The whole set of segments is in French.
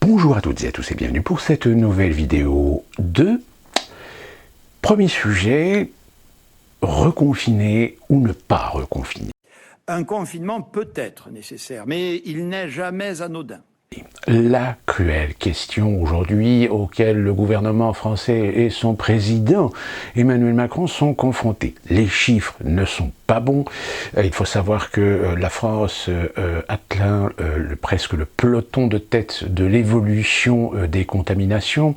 Bonjour à toutes et à tous et bienvenue pour cette nouvelle vidéo de premier sujet, reconfiner ou ne pas reconfiner. Un confinement peut être nécessaire, mais il n'est jamais anodin. La cruelle question aujourd'hui auquel le gouvernement français et son président Emmanuel Macron sont confrontés. Les chiffres ne sont pas bons. Il faut savoir que la France atteint presque le peloton de tête de l'évolution des contaminations.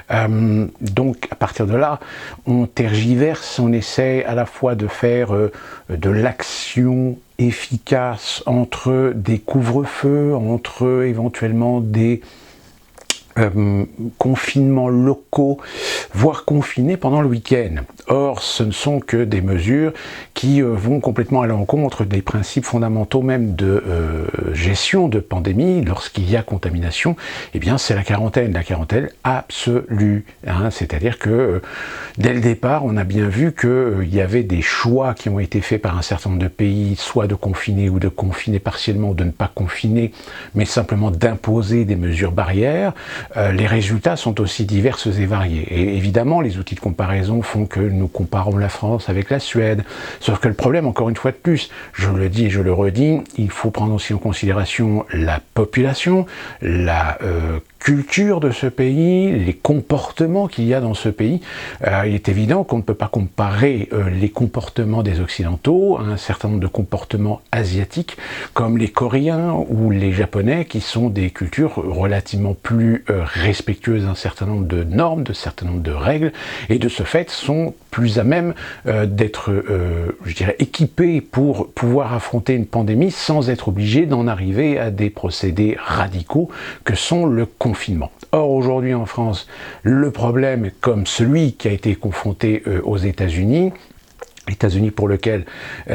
Donc à partir de là, on tergiverse, on essaie à la fois de faire de l'action efficace entre des couvre-feux, entre éventuellement des confinements locaux, voire confinés pendant le week-end. Or, ce ne sont que des mesures qui vont complètement à l'encontre des principes fondamentaux même de gestion de pandémie. Lorsqu'il y a contamination, eh bien c'est la quarantaine absolue. C'est-à-dire que dès le départ, on a bien vu qu'il y avait des choix qui ont été faits par un certain nombre de pays, soit de confiner ou de confiner partiellement, ou de ne pas confiner, mais simplement d'imposer des mesures barrières. Les résultats sont aussi divers et variés. Et évidemment, les outils de comparaison font que nous comparons la France avec la Suède. Sauf que le problème, encore une fois de plus, je le dis et je le redis, il faut prendre aussi en considération la population, la culture de ce pays, les comportements qu'il y a dans ce pays. Il est évident qu'on ne peut pas comparer les comportements des Occidentaux à un certain nombre de comportements asiatiques, comme les Coréens ou les Japonais, qui sont des cultures relativement plus respectueuses d'un certain nombre de normes, d'un certain nombre de règles, et de ce fait sont plus à même d'être, je dirais, équipés pour pouvoir affronter une pandémie sans être obligés d'en arriver à des procédés radicaux que sont le confinement. Or, aujourd'hui en France, le problème, comme celui qui a été confronté aux États-Unis pour lequel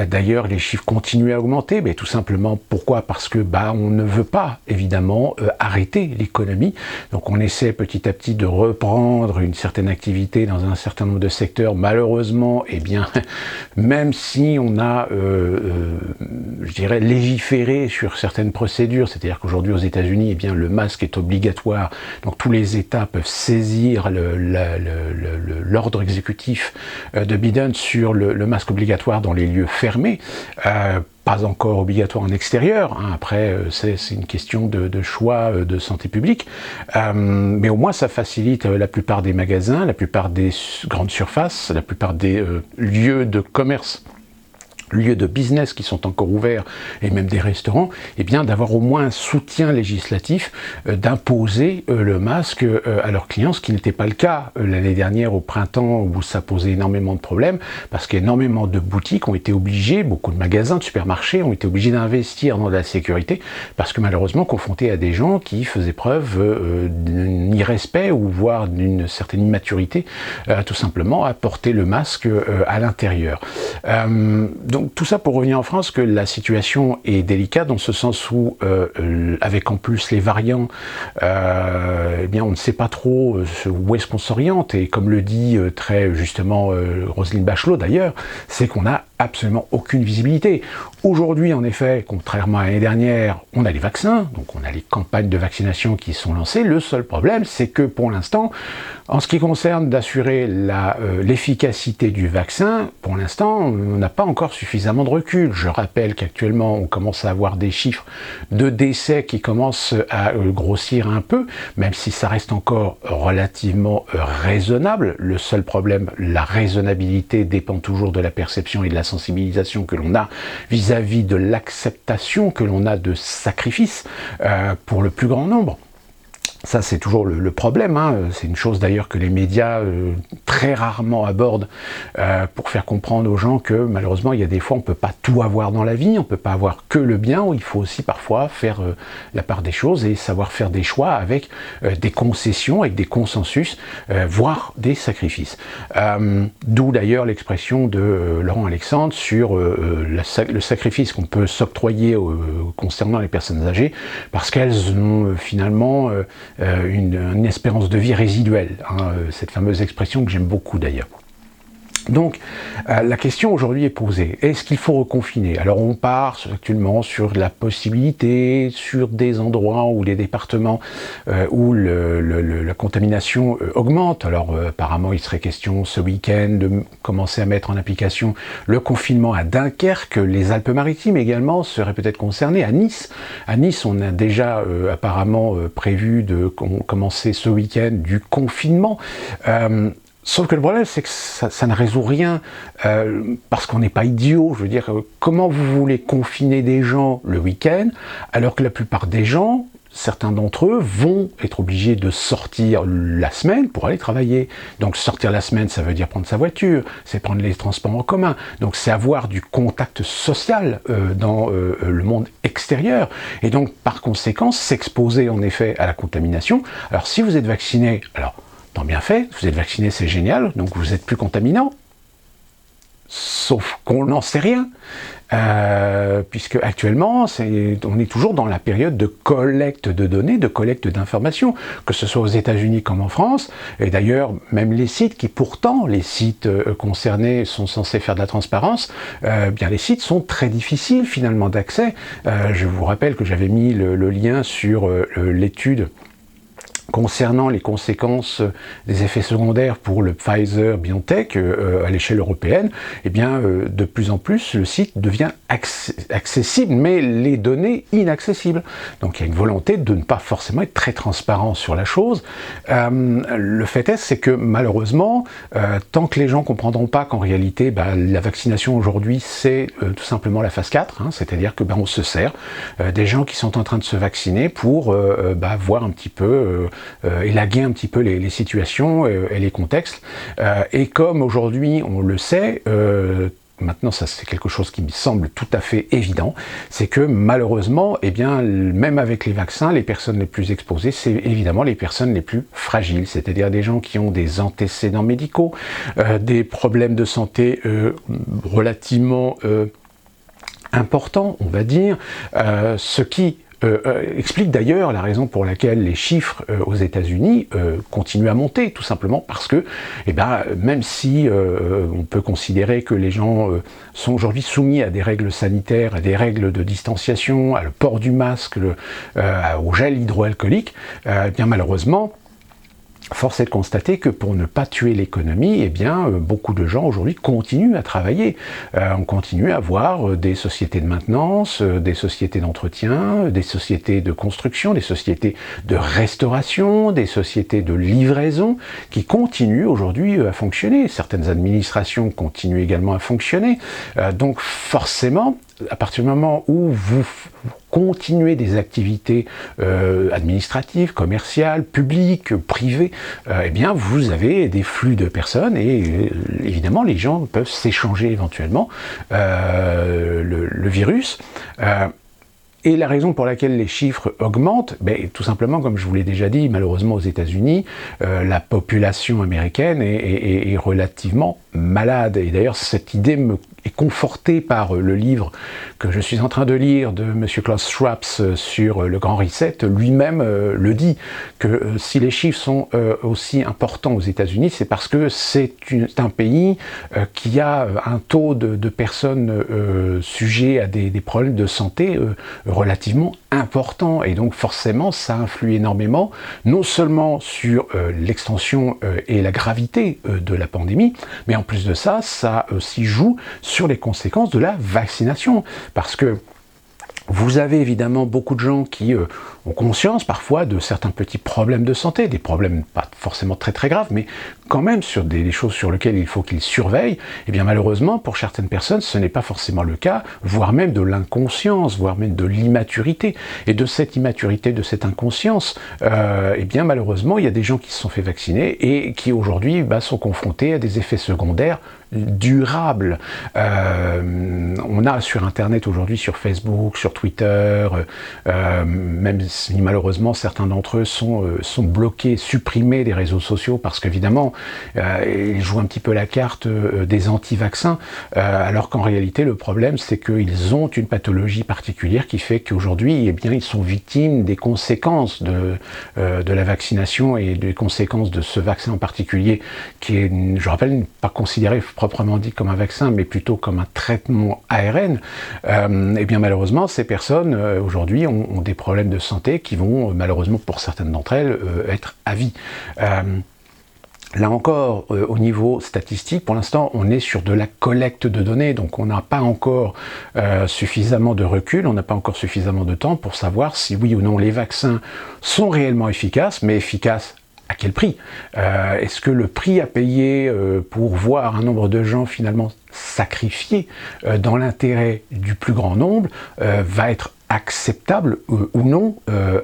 d'ailleurs les chiffres continuent à augmenter, mais tout simplement pourquoi? Parce que on ne veut pas évidemment arrêter l'économie, donc on essaie petit à petit de reprendre une certaine activité dans un certain nombre de secteurs. Malheureusement, même si on a je dirais légiféré sur certaines procédures, c'est-à-dire qu'aujourd'hui aux États-Unis, le masque est obligatoire, donc tous les États peuvent saisir l'ordre exécutif de Biden sur le masque obligatoire dans les lieux fermés, pas encore obligatoire en extérieur, après c'est une question de choix de santé publique, mais au moins ça facilite la plupart des magasins, la plupart des grandes surfaces, la plupart des lieux de commerce, lieux de business qui sont encore ouverts, et même des restaurants, d'avoir au moins un soutien législatif, d'imposer le masque à leurs clients, ce qui n'était pas le cas l'année dernière au printemps, où ça posait énormément de problèmes, parce qu'énormément de boutiques ont été obligées, beaucoup de magasins, de supermarchés ont été obligés d'investir dans la sécurité, parce que malheureusement confrontés à des gens qui faisaient preuve d'un irrespect, ou voire d'une certaine immaturité, tout simplement à porter le masque à l'intérieur. Donc tout ça pour revenir en France, que la situation est délicate dans ce sens où, avec en plus les variants, on ne sait pas trop où est-ce qu'on s'oriente, et comme le dit très justement Roselyne Bachelot d'ailleurs, c'est qu'on a absolument aucune visibilité. Aujourd'hui, en effet, contrairement à l'année dernière, on a les vaccins, donc on a les campagnes de vaccination qui sont lancées. Le seul problème, c'est que pour l'instant, en ce qui concerne d'assurer l'efficacité du vaccin, pour l'instant, on n'a pas encore suffisamment de recul. Je rappelle qu'actuellement, on commence à avoir des chiffres de décès qui commencent à grossir un peu, même si ça reste encore relativement raisonnable. Le seul problème, la raisonnabilité, dépend toujours de la perception et de la sensibilisation que l'on a vis-à-vis de l'acceptation que l'on a de sacrifices pour le plus grand nombre. Ça, c'est toujours le problème, c'est une chose d'ailleurs que les médias très rarement abordent pour faire comprendre aux gens que malheureusement, il y a des fois, on ne peut pas tout avoir dans la vie, on ne peut pas avoir que le bien, il faut aussi parfois faire la part des choses et savoir faire des choix avec des concessions, avec des consensus, voire des sacrifices. D'où d'ailleurs l'expression de Laurent Alexandre sur le sacrifice qu'on peut s'octroyer concernant les personnes âgées, parce qu'elles ont finalement une espérance de vie résiduelle, cette fameuse expression que j'aime beaucoup d'ailleurs. Donc, la question aujourd'hui est posée. Est-ce qu'il faut reconfiner? Alors, on part actuellement sur la possibilité, sur des endroits ou des départements où la contamination augmente. Alors, apparemment, il serait question ce week-end de commencer à mettre en application le confinement à Dunkerque. Les Alpes-Maritimes également seraient peut-être concernées. À Nice, on a déjà apparemment prévu de commencer ce week-end du confinement. Sauf que le problème, c'est que ça ne résout rien, parce qu'on n'est pas idiot. Je veux dire, comment vous voulez confiner des gens le week-end, alors que la plupart des gens, certains d'entre eux, vont être obligés de sortir la semaine pour aller travailler. Donc sortir la semaine, ça veut dire prendre sa voiture, c'est prendre les transports en commun. Donc c'est avoir du contact social dans le monde extérieur. Et donc par conséquent, s'exposer en effet à la contamination. Alors si vous êtes vacciné, alors tant bien fait, vous êtes vacciné, c'est génial, donc vous êtes plus contaminant. Sauf qu'on n'en sait rien, puisque actuellement, on est toujours dans la période de collecte de données, de collecte d'informations, que ce soit aux États-Unis comme en France, et d'ailleurs, même les sites qui pourtant, les sites concernés sont censés faire de la transparence, bien les sites sont très difficiles finalement d'accès. Je vous rappelle que j'avais mis le lien sur l'étude concernant les conséquences des effets secondaires pour le Pfizer-BioNTech à l'échelle européenne, eh bien, de plus en plus, le site devient accessible, mais les données inaccessibles. Donc il y a une volonté de ne pas forcément être très transparent sur la chose. Le fait est, c'est que malheureusement, tant que les gens ne comprendront pas qu'en réalité, la vaccination aujourd'hui, c'est tout simplement la phase 4, c'est-à-dire que on se sert des gens qui sont en train de se vacciner pour voir un petit peu élaguer un petit peu les situations et les contextes. Et comme aujourd'hui, on le sait, maintenant ça c'est quelque chose qui me semble tout à fait évident, c'est que malheureusement, eh bien, même avec les vaccins, les personnes les plus exposées, c'est évidemment les personnes les plus fragiles, c'est-à-dire des gens qui ont des antécédents médicaux, des problèmes de santé relativement importants, on va dire, ce qui explique d'ailleurs la raison pour laquelle les chiffres aux États-Unis continuent à monter, tout simplement parce que, même si on peut considérer que les gens sont aujourd'hui soumis à des règles sanitaires, à des règles de distanciation, à le port du masque, au gel hydroalcoolique, bien malheureusement, force est de constater que pour ne pas tuer l'économie, beaucoup de gens aujourd'hui continuent à travailler. On continue à avoir des sociétés de maintenance, des sociétés d'entretien, des sociétés de construction, des sociétés de restauration, des sociétés de livraison qui continuent aujourd'hui à fonctionner. Certaines administrations continuent également à fonctionner. Donc forcément, à partir du moment où vous continuez des activités administratives, commerciales, publiques, privées, vous avez des flux de personnes et évidemment les gens peuvent s'échanger éventuellement le virus. Et la raison pour laquelle les chiffres augmentent, tout simplement, comme je vous l'ai déjà dit, malheureusement aux États-Unis, la population américaine est relativement malade. Et d'ailleurs, cette idée est confortée par le livre que je suis en train de lire de M. Klaus Schwab sur le Grand Reset. Lui-même le dit, que si les chiffres sont aussi importants aux États-Unis, c'est parce que c'est un pays qui a un taux de personnes sujets à des problèmes de santé relativement important, et donc forcément ça influe énormément, non seulement sur l'extension et la gravité de la pandémie, mais en plus de ça, ça aussi joue sur les conséquences de la vaccination, parce que vous avez évidemment beaucoup de gens qui ont conscience parfois de certains petits problèmes de santé, des problèmes pas forcément très très graves, mais quand même sur des choses sur lesquelles il faut qu'ils surveillent. Et bien malheureusement, pour certaines personnes, ce n'est pas forcément le cas, voire même de l'inconscience, voire même de l'immaturité. Et de cette immaturité, de cette inconscience, malheureusement, il y a des gens qui se sont fait vacciner et qui aujourd'hui sont confrontés à des effets secondaires durables. On a sur Internet aujourd'hui, sur Facebook, sur Twitter, même si malheureusement certains d'entre eux sont bloqués, supprimés des réseaux sociaux parce qu'évidemment ils jouent un petit peu la carte des anti-vaccins, alors qu'en réalité le problème c'est qu'ils ont une pathologie particulière qui fait qu'aujourd'hui ils sont victimes des conséquences de la vaccination et des conséquences de ce vaccin en particulier qui est, je rappelle, pas considéré proprement dit comme un vaccin, mais plutôt comme un traitement ARN, et bien malheureusement, ces personnes aujourd'hui ont des problèmes de santé qui vont malheureusement pour certaines d'entre elles être à vie. Là encore, au niveau statistique, pour l'instant, on est sur de la collecte de données, donc on n'a pas encore suffisamment de recul, on n'a pas encore suffisamment de temps pour savoir si oui ou non les vaccins sont réellement efficaces, mais efficaces à quel prix? Est-ce que le prix à payer pour voir un nombre de gens finalement sacrifiés dans l'intérêt du plus grand nombre va être acceptable ou non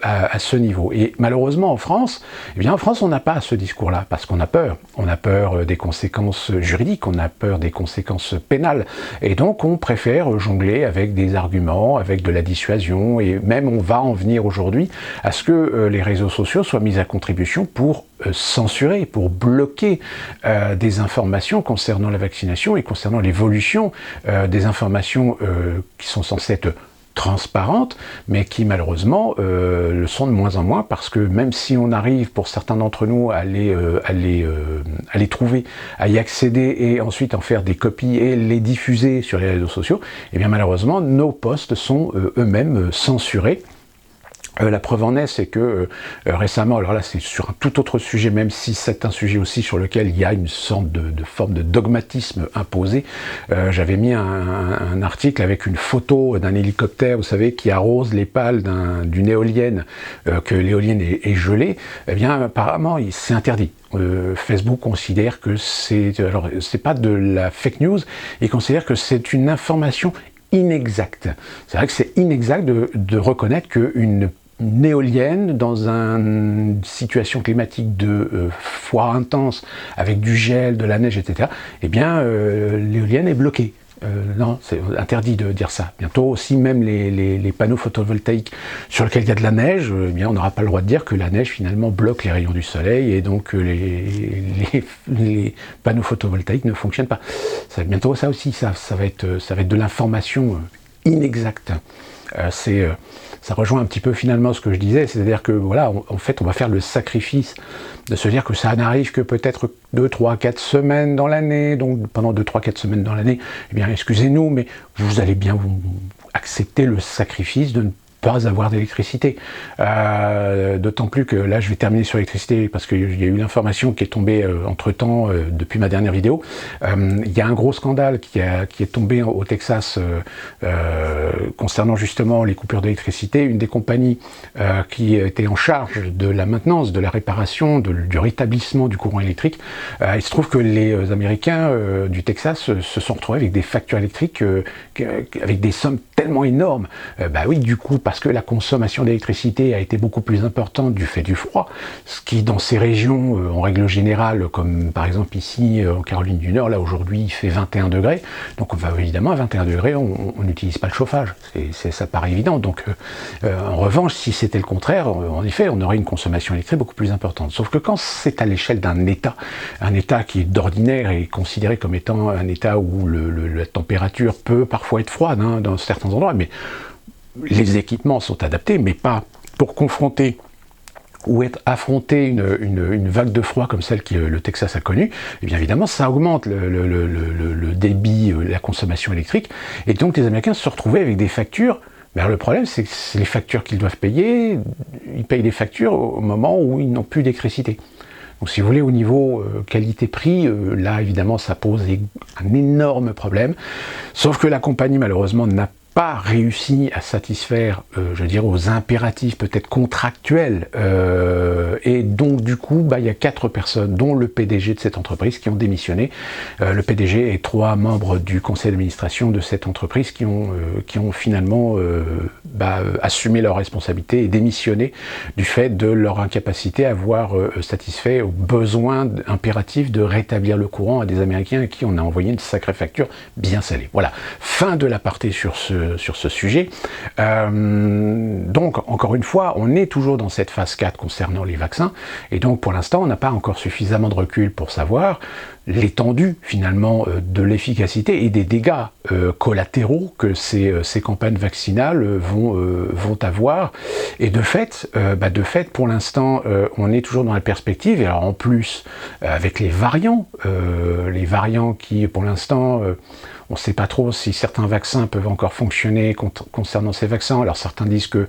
à ce niveau. Et malheureusement en France, eh bien en France on n'a pas ce discours-là parce qu'on a peur. On a peur des conséquences juridiques, on a peur des conséquences pénales. Et donc on préfère jongler avec des arguments, avec de la dissuasion et même on va en venir aujourd'hui à ce que les réseaux sociaux soient mis à contribution pour censurer, pour bloquer des informations concernant la vaccination et concernant l'évolution des informations qui sont censées être transparentes, mais qui malheureusement le sont de moins en moins parce que même si on arrive pour certains d'entre nous à les trouver, à y accéder et ensuite en faire des copies et les diffuser sur les réseaux sociaux, et bien malheureusement nos posts sont eux-mêmes censurés. La preuve en est, c'est que récemment, alors là c'est sur un tout autre sujet, même si c'est un sujet aussi sur lequel il y a une sorte de forme de dogmatisme imposé, j'avais mis un article avec une photo d'un hélicoptère, vous savez, qui arrose les pales d'une éolienne, que l'éolienne est gelée. Eh bien apparemment c'est interdit. Facebook considère que c'est pas de la fake news, il considère que c'est une information inexacte. C'est vrai que c'est inexact de reconnaître qu'une éolienne dans une situation climatique de froid intense avec du gel, de la neige, etc. Eh bien, l'éolienne est bloquée. Non, c'est interdit de dire ça. Bientôt aussi, même les panneaux photovoltaïques sur lesquels il y a de la neige, eh bien, on n'aura pas le droit de dire que la neige finalement bloque les rayons du soleil et donc les panneaux photovoltaïques ne fonctionnent pas. Ça, bientôt ça aussi, ça va être de l'information inexacte. Ça rejoint un petit peu finalement ce que je disais, c'est-à-dire que voilà, en fait, on va faire le sacrifice de se dire que ça n'arrive que peut-être 2, 3, 4 semaines dans l'année, donc pendant 2, 3, 4 semaines dans l'année, eh bien, excusez-nous, mais vous allez bien vous accepter le sacrifice de ne pas avoir d'électricité. D'autant plus que là, je vais terminer sur l'électricité parce qu'il y a eu l'information qui est tombée entre-temps depuis ma dernière vidéo. Il y a un gros scandale qui est tombé au Texas concernant justement les coupures d'électricité. Une des compagnies qui était en charge de la maintenance, de la réparation, du rétablissement du courant électrique, il se trouve que les Américains du Texas se sont retrouvés avec des factures électriques avec des sommes tellement énormes. Bah oui, du coup, parce que la consommation d'électricité a été beaucoup plus importante du fait du froid, ce qui dans ces régions, en règle générale, comme par exemple ici en Caroline du Nord, là aujourd'hui il fait 21 degrés, donc évidemment à 21 degrés on n'utilise pas le chauffage, ça paraît évident. Donc en revanche, si c'était le contraire, en effet on aurait une consommation électrique beaucoup plus importante. Sauf que quand c'est à l'échelle d'un État qui d'ordinaire est considéré comme étant un État où la température peut parfois être froide dans certains endroits, mais les équipements sont adaptés, mais pas pour confronter ou affronter une vague de froid comme celle que le Texas a connue. Et bien évidemment, ça augmente le débit, la consommation électrique, et donc les Américains se retrouvaient avec des factures. Mais le problème, c'est que les factures qu'ils doivent payer, ils payent des factures au moment où ils n'ont plus d'électricité. Donc si vous voulez, au niveau qualité-prix, là évidemment ça pose un énorme problème, sauf que la compagnie malheureusement n'a pas réussi à satisfaire, je dirais, aux impératifs peut-être contractuels, et donc du coup, il y a 4 personnes, dont le PDG de cette entreprise, qui ont démissionné. Le PDG et 3 membres du conseil d'administration de cette entreprise qui ont finalement assumé leurs responsabilités et démissionné du fait de leur incapacité à avoir satisfait aux besoins impératifs de rétablir le courant à des Américains à qui on a envoyé une sacrée facture bien salée. Voilà, fin de l'aparté sur ce sujet. Donc, encore une fois, on est toujours dans cette phase 4 concernant les vaccins, et donc pour l'instant, on n'a pas encore suffisamment de recul pour savoir l'étendue finalement de l'efficacité et des dégâts collatéraux que ces campagnes vaccinales vont avoir. Et de fait, pour l'instant, on est toujours dans la perspective, et alors en plus, avec les variants qui, pour l'instant, on ne sait pas trop si certains vaccins peuvent encore fonctionner concernant ces vaccins. Alors certains disent que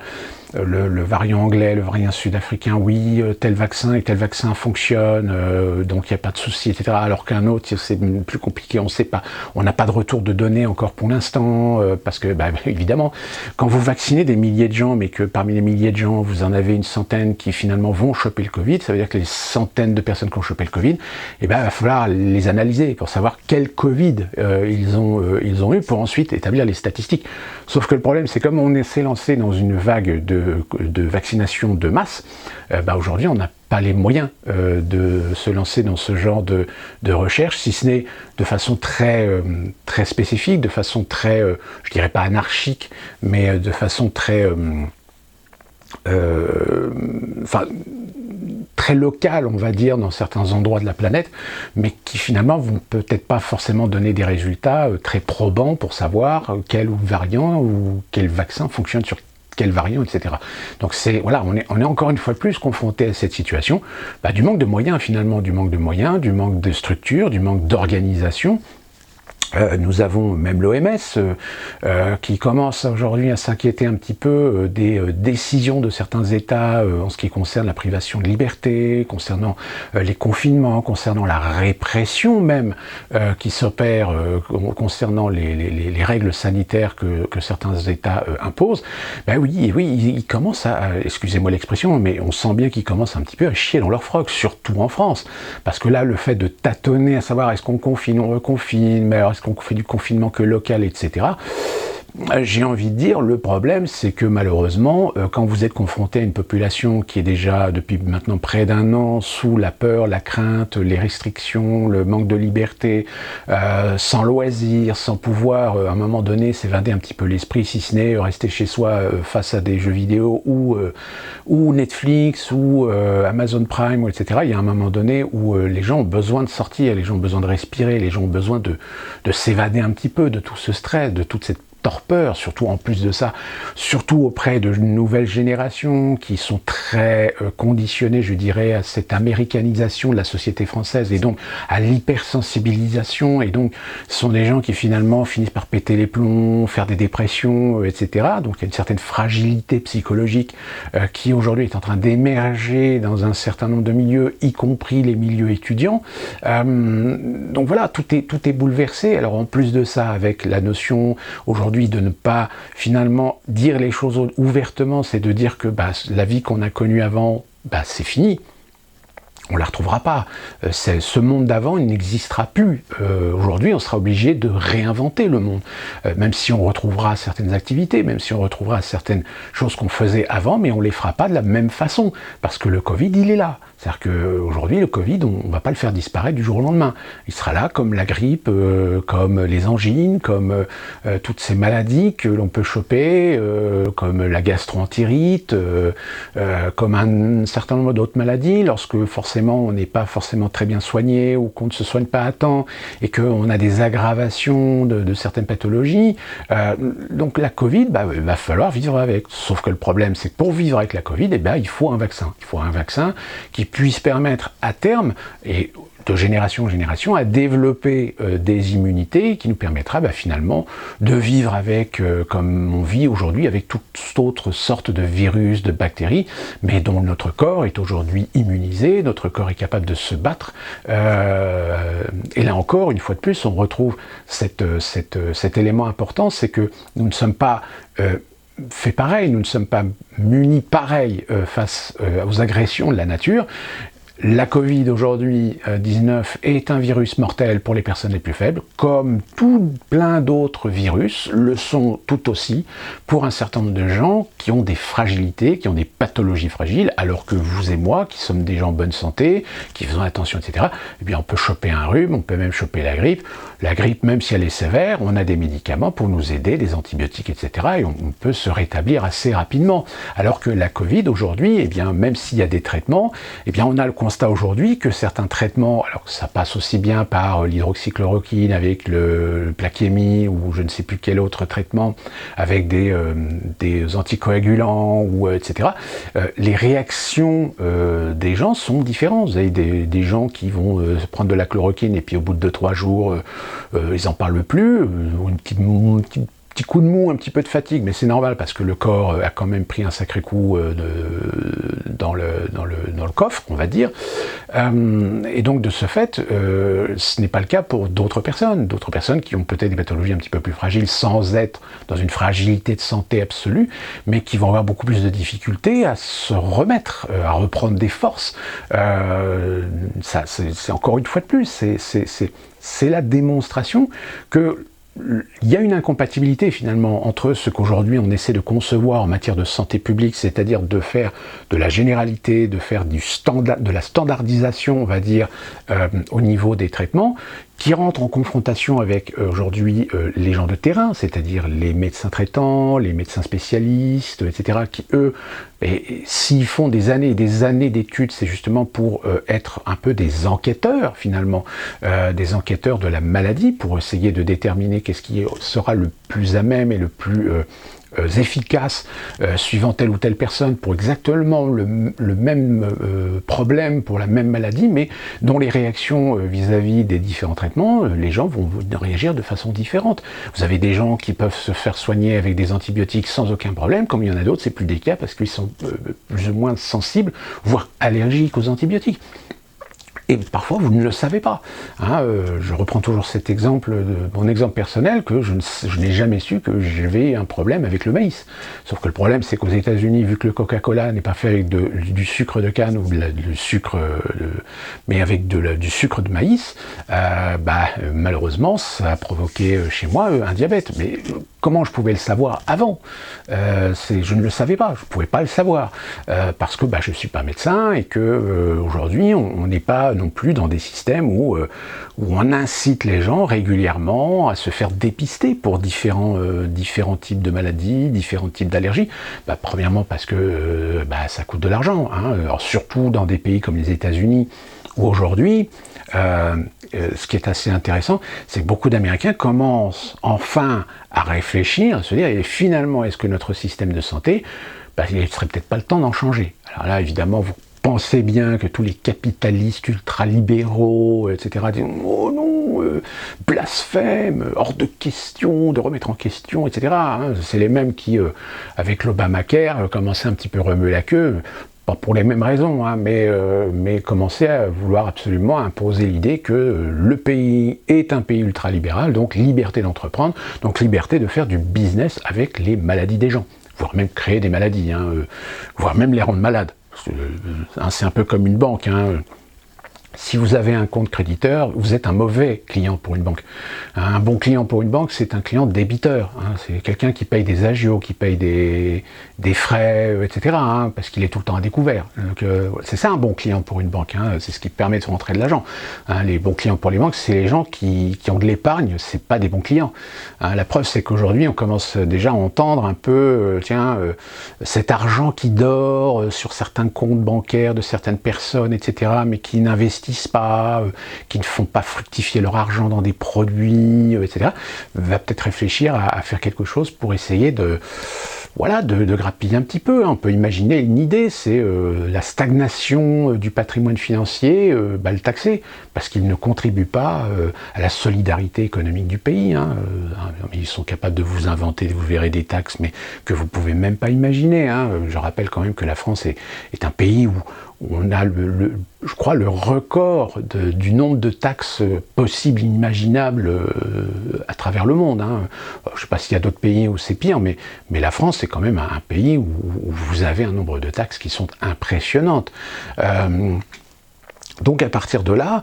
le variant anglais, le variant sud-africain, oui, tel vaccin et tel vaccin fonctionne, donc il n'y a pas de souci, etc. Alors qu'un autre, c'est plus compliqué, on ne sait pas. On n'a pas de retour de données encore pour l'instant, parce que, évidemment, quand vous vaccinez des milliers de gens, mais que parmi les milliers de gens, vous en avez une centaine qui finalement vont choper le Covid, ça veut dire que les centaines de personnes qui ont chopé le Covid, il va falloir les analyser pour savoir quel Covid ils ont eu, pour ensuite établir les statistiques. Sauf que le problème, c'est comme on s'est lancé dans une vague de vaccination de masse, aujourd'hui on n'a pas les moyens de se lancer dans ce genre de recherche, si ce n'est de façon très spécifique, de façon très, je dirais pas anarchique, mais de façon très très locale, on va dire, dans certains endroits de la planète, mais qui finalement vont peut-être pas forcément donner des résultats très probants pour savoir quel variant ou quel vaccin fonctionne sur quel variant, etc. Donc on est encore une fois de plus confronté à cette situation du manque de moyens finalement, du manque de structure, du manque d'organisation. Nous avons même l'OMS qui commence aujourd'hui à s'inquiéter un petit peu des décisions de certains États en ce qui concerne la privation de liberté, concernant les confinements, concernant la répression même qui s'opère concernant les règles sanitaires que certains États imposent. Oui, ils commencent excusez-moi l'expression, mais on sent bien qu'ils commencent un petit peu à chier dans leur froc, surtout en France. Parce que là, le fait de tâtonner à savoir est-ce qu'on confine, on reconfine, mais alors est-ce qu'on fait du confinement que local, etc. J'ai envie de dire, le problème, c'est que malheureusement, quand vous êtes confronté à une population qui est déjà depuis maintenant près d'un an sous la peur, la crainte, les restrictions, le manque de liberté, sans loisirs, sans pouvoir à un moment donné s'évader un petit peu l'esprit, si ce n'est rester chez soi face à des jeux vidéo ou Netflix ou Amazon Prime, etc. Il y a un moment donné où les gens ont besoin de sortir, les gens ont besoin de respirer, les gens ont besoin de s'évader un petit peu de tout ce stress, de toute cette torpeur, surtout en plus de ça, surtout auprès de nouvelles générations qui sont très conditionnées, je dirais, à cette américanisation de la société française et donc à l'hypersensibilisation, et donc ce sont des gens qui finalement finissent par péter les plombs, faire des dépressions, etc. Donc il y a une certaine fragilité psychologique qui aujourd'hui est en train d'émerger dans un certain nombre de milieux, y compris les milieux étudiants. Donc voilà, tout est bouleversé. Alors en plus de ça, avec la notion aujourd'hui de ne pas finalement dire les choses ouvertement, c'est de dire que la vie qu'on a connue avant, c'est fini. On ne la retrouvera pas. Ce monde d'avant, il n'existera plus. Aujourd'hui, on sera obligé de réinventer le monde. Même si on retrouvera certaines activités, même si on retrouvera certaines choses qu'on faisait avant, mais on ne les fera pas de la même façon. Parce que le Covid, il est là. C'est-à-dire qu'aujourd'hui, le Covid, on ne va pas le faire disparaître du jour au lendemain. Il sera là comme la grippe, comme les angines, comme toutes ces maladies que l'on peut choper, comme la gastro-entérite, comme un certain nombre d'autres maladies, lorsque forcément on n'est pas forcément très bien soigné ou qu'on ne se soigne pas à temps et qu'on a des aggravations de certaines pathologies. Donc la Covid, il va falloir vivre avec. Sauf que le problème, c'est que pour vivre avec la Covid, il faut un vaccin. Il faut un vaccin qui puisse permettre à terme, et de génération en génération, à développer des immunités qui nous permettra finalement de vivre avec, comme on vit aujourd'hui, avec toutes autres sortes de virus, de bactéries, mais dont notre corps est aujourd'hui immunisé, notre corps est capable de se battre. Et là encore, une fois de plus, on retrouve cet élément important, c'est que nous ne sommes pas fait pareil, nous ne sommes pas munis pareil face aux agressions de la nature. La Covid aujourd'hui 19 est un virus mortel pour les personnes les plus faibles, comme tout plein d'autres virus le sont tout aussi pour un certain nombre de gens qui ont des fragilités, qui ont des pathologies fragiles, alors que vous et moi, qui sommes des gens en bonne santé, qui faisons attention, etc., on peut choper un rhume, on peut même choper la grippe. La grippe, même si elle est sévère, on a des médicaments pour nous aider, des antibiotiques, etc., et on peut se rétablir assez rapidement. Alors que la Covid aujourd'hui, même s'il y a des traitements, on a le constat aujourd'hui que certains traitements, alors que ça passe aussi bien par l'hydroxychloroquine avec le plaquémie ou je ne sais plus quel autre traitement avec des anticoagulants ou etc. Les réactions des gens sont différentes. Vous avez des gens qui vont prendre de la chloroquine et puis au bout de 2-3 jours, ils n'en parlent plus, ou un petit coup de mou, un petit peu de fatigue, mais c'est normal parce que le corps a quand même pris un sacré coup dans le coffre, on va dire. Et donc de ce fait, ce n'est pas le cas pour d'autres personnes qui ont peut-être des pathologies un petit peu plus fragiles sans être dans une fragilité de santé absolue, mais qui vont avoir beaucoup plus de difficultés à se remettre, à reprendre des forces. Ça, c'est encore une fois de plus, c'est la démonstration que il y a une incompatibilité finalement entre ce qu'aujourd'hui on essaie de concevoir en matière de santé publique, c'est-à-dire de faire de la généralité, de faire de la standardisation, on va dire, au niveau des traitements, qui rentre en confrontation avec aujourd'hui les gens de terrain, c'est-à-dire les médecins traitants, les médecins spécialistes, etc., qui eux, s'ils font des années et des années d'études, c'est justement pour être un peu des enquêteurs finalement, des enquêteurs de la maladie, pour essayer de déterminer qu'est-ce qui sera le plus à même et le plus efficace suivant telle ou telle personne pour exactement le même problème, pour la même maladie, mais dont les réactions vis-à-vis des différents traitements, les gens vont réagir de façon différente. Vous avez des gens qui peuvent se faire soigner avec des antibiotiques sans aucun problème, comme il y en a d'autres, c'est plus délicat parce qu'ils sont plus ou moins sensibles, voire allergiques aux antibiotiques. Et parfois, vous ne le savez pas. Je reprends toujours cet exemple, mon exemple personnel, que je n'ai jamais su que j'avais un problème avec le maïs. Sauf que le problème, c'est qu'aux États-Unis, vu que le Coca-Cola n'est pas fait avec du sucre de canne ou du sucre, mais avec du sucre de maïs, malheureusement, ça a provoqué chez moi un diabète. Mais comment je pouvais le savoir avant ? Je ne le savais pas, je ne pouvais pas le savoir, parce que je ne suis pas médecin et que aujourd'hui, on n'est pas non plus dans des systèmes où on incite les gens régulièrement à se faire dépister pour différents types de maladies, différents types d'allergies. Premièrement parce que ça coûte de l'argent, alors surtout dans des pays comme les États-Unis où aujourd'hui, ce qui est assez intéressant, c'est que beaucoup d'Américains commencent enfin à réfléchir, à se dire, et finalement, est-ce que notre système de santé, il ne serait peut-être pas le temps d'en changer. Alors là, évidemment, vous pensez bien que tous les capitalistes ultralibéraux, etc., disent « Oh non, blasphème, hors de question de remettre en question, etc. » C'est les mêmes qui, avec l'Obamacare, commençaient un petit peu à remuer la queue, pas pour les mêmes raisons, mais commençaient à vouloir absolument imposer l'idée que le pays est un pays ultralibéral, donc liberté d'entreprendre, donc liberté de faire du business avec les maladies des gens, voire même créer des maladies, voire même les rendre malades. C'est un peu comme une banque. Si vous avez un compte créditeur, vous êtes un mauvais client pour une banque. Un bon client pour une banque, c'est un client débiteur. C'est quelqu'un qui paye des agios, qui paye des frais, etc. Parce qu'il est tout le temps à découvert. Donc, c'est ça un bon client pour une banque. C'est ce qui permet de faire rentrer de l'argent. Les bons clients pour les banques, c'est les gens qui ont de l'épargne. C'est pas des bons clients. La preuve, c'est qu'aujourd'hui, on commence déjà à entendre un peu, cet argent qui dort sur certains comptes bancaires de certaines personnes, etc., mais qui n'investissent pas, qui ne font pas fructifier leur argent dans des produits, etc., va peut-être réfléchir à faire quelque chose pour essayer de grappiller un petit peu. On peut imaginer une idée, c'est la stagnation du patrimoine financier, le taxer, parce qu'il ne contribue pas à la solidarité économique du pays. Ils sont capables de vous inventer, vous verrez, des taxes, mais que vous pouvez même pas imaginer. Je rappelle quand même que la France est un pays où on a je crois le record du nombre de taxes possibles, inimaginables à travers le monde. Je ne sais pas s'il y a d'autres pays où c'est pire, mais la France c'est quand même un pays où vous avez un nombre de taxes qui sont impressionnantes. Donc à partir de là,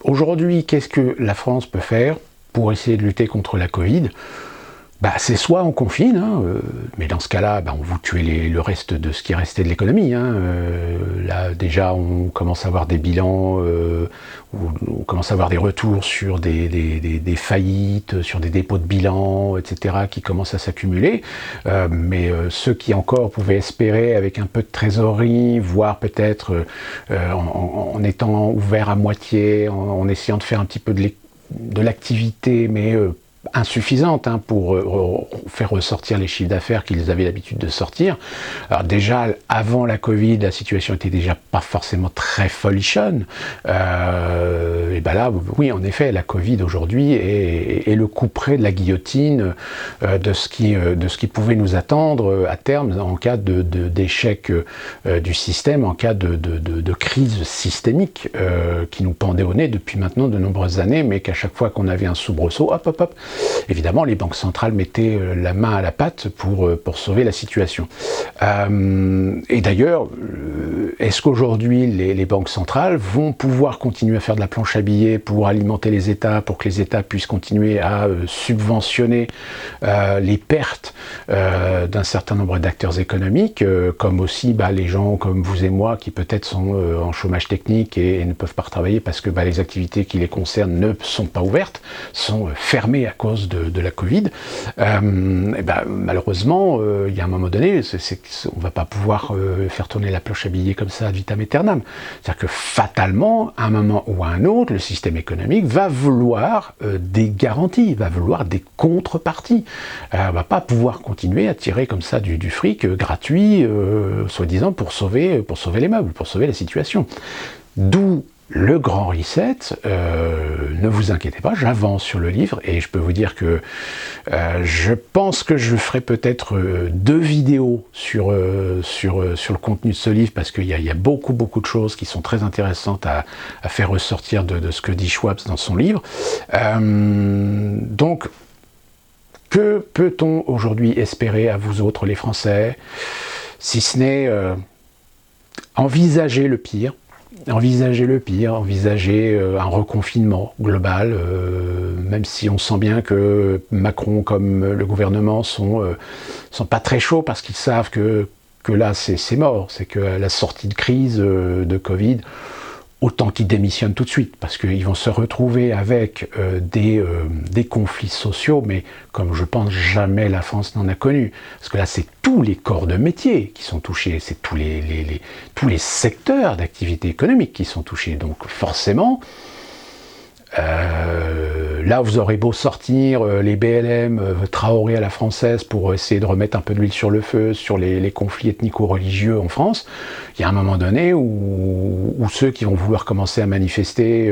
aujourd'hui, qu'est-ce que la France peut faire pour essayer de lutter contre la Covid ? C'est soit on confine, mais dans ce cas-là, vous tuez le reste de ce qui est resté de l'économie. Là, déjà, on commence à avoir des bilans, on commence à avoir des retours sur des faillites, sur des dépôts de bilan, etc., qui commencent à s'accumuler. Mais ceux qui encore pouvaient espérer, avec un peu de trésorerie, voire peut-être en étant ouverts à moitié, en essayant de faire un petit peu de l'activité, mais insuffisante pour faire ressortir les chiffres d'affaires qu'ils avaient l'habitude de sortir. Alors déjà, avant la Covid, la situation était déjà pas forcément très folichonne. Et là, oui, en effet, la Covid aujourd'hui est le couperet de la guillotine de ce qui pouvait nous attendre à terme en cas d'échec du système, en cas de crise systémique qui nous pendait au nez depuis maintenant de nombreuses années, mais qu'à chaque fois qu'on avait un soubresaut, hop, évidemment, les banques centrales mettaient la main à la pâte pour sauver la situation. Et d'ailleurs, est-ce qu'aujourd'hui, les banques centrales vont pouvoir continuer à faire de la planche à billets pour alimenter les États, pour que les États puissent continuer à subventionner les pertes d'un certain nombre d'acteurs économiques, comme aussi les gens comme vous et moi qui peut-être sont en chômage technique et ne peuvent pas travailler parce que les activités qui les concernent ne sont pas ouvertes, sont fermées à cause de la Covid, malheureusement, il y a un moment donné, on ne va pas pouvoir faire tourner la planche à billets comme ça ad vitam aeternam. C'est-à-dire que fatalement, à un moment ou à un autre, le système économique va vouloir des garanties, va vouloir des contreparties. On ne va pas pouvoir continuer à tirer comme ça du fric gratuit, soi-disant pour sauver les meubles, pour sauver la situation. D'où le grand reset, ne vous inquiétez pas, j'avance sur le livre et je peux vous dire que je pense que je ferai peut-être 2 vidéos sur le contenu de ce livre parce qu'il y a beaucoup de choses qui sont très intéressantes à faire ressortir de ce que dit Schwab dans son livre. Donc, que peut-on aujourd'hui espérer à vous autres les Français, si ce n'est envisager le pire, envisager un reconfinement global, même si on sent bien que Macron comme le gouvernement sont pas très chauds parce qu'ils savent que là c'est mort, c'est que à la sortie de crise de Covid, autant qu'ils démissionnent tout de suite, parce qu'ils vont se retrouver avec des conflits sociaux, mais comme je pense jamais la France n'en a connu. Parce que là, c'est tous les corps de métier qui sont touchés, c'est tous les secteurs d'activité économique qui sont touchés. Donc forcément, là, vous aurez beau sortir les BLM, Traoré à la française pour essayer de remettre un peu d'huile sur le feu sur les conflits ethnico-religieux en France, il y a un moment donné où ceux qui vont vouloir commencer à manifester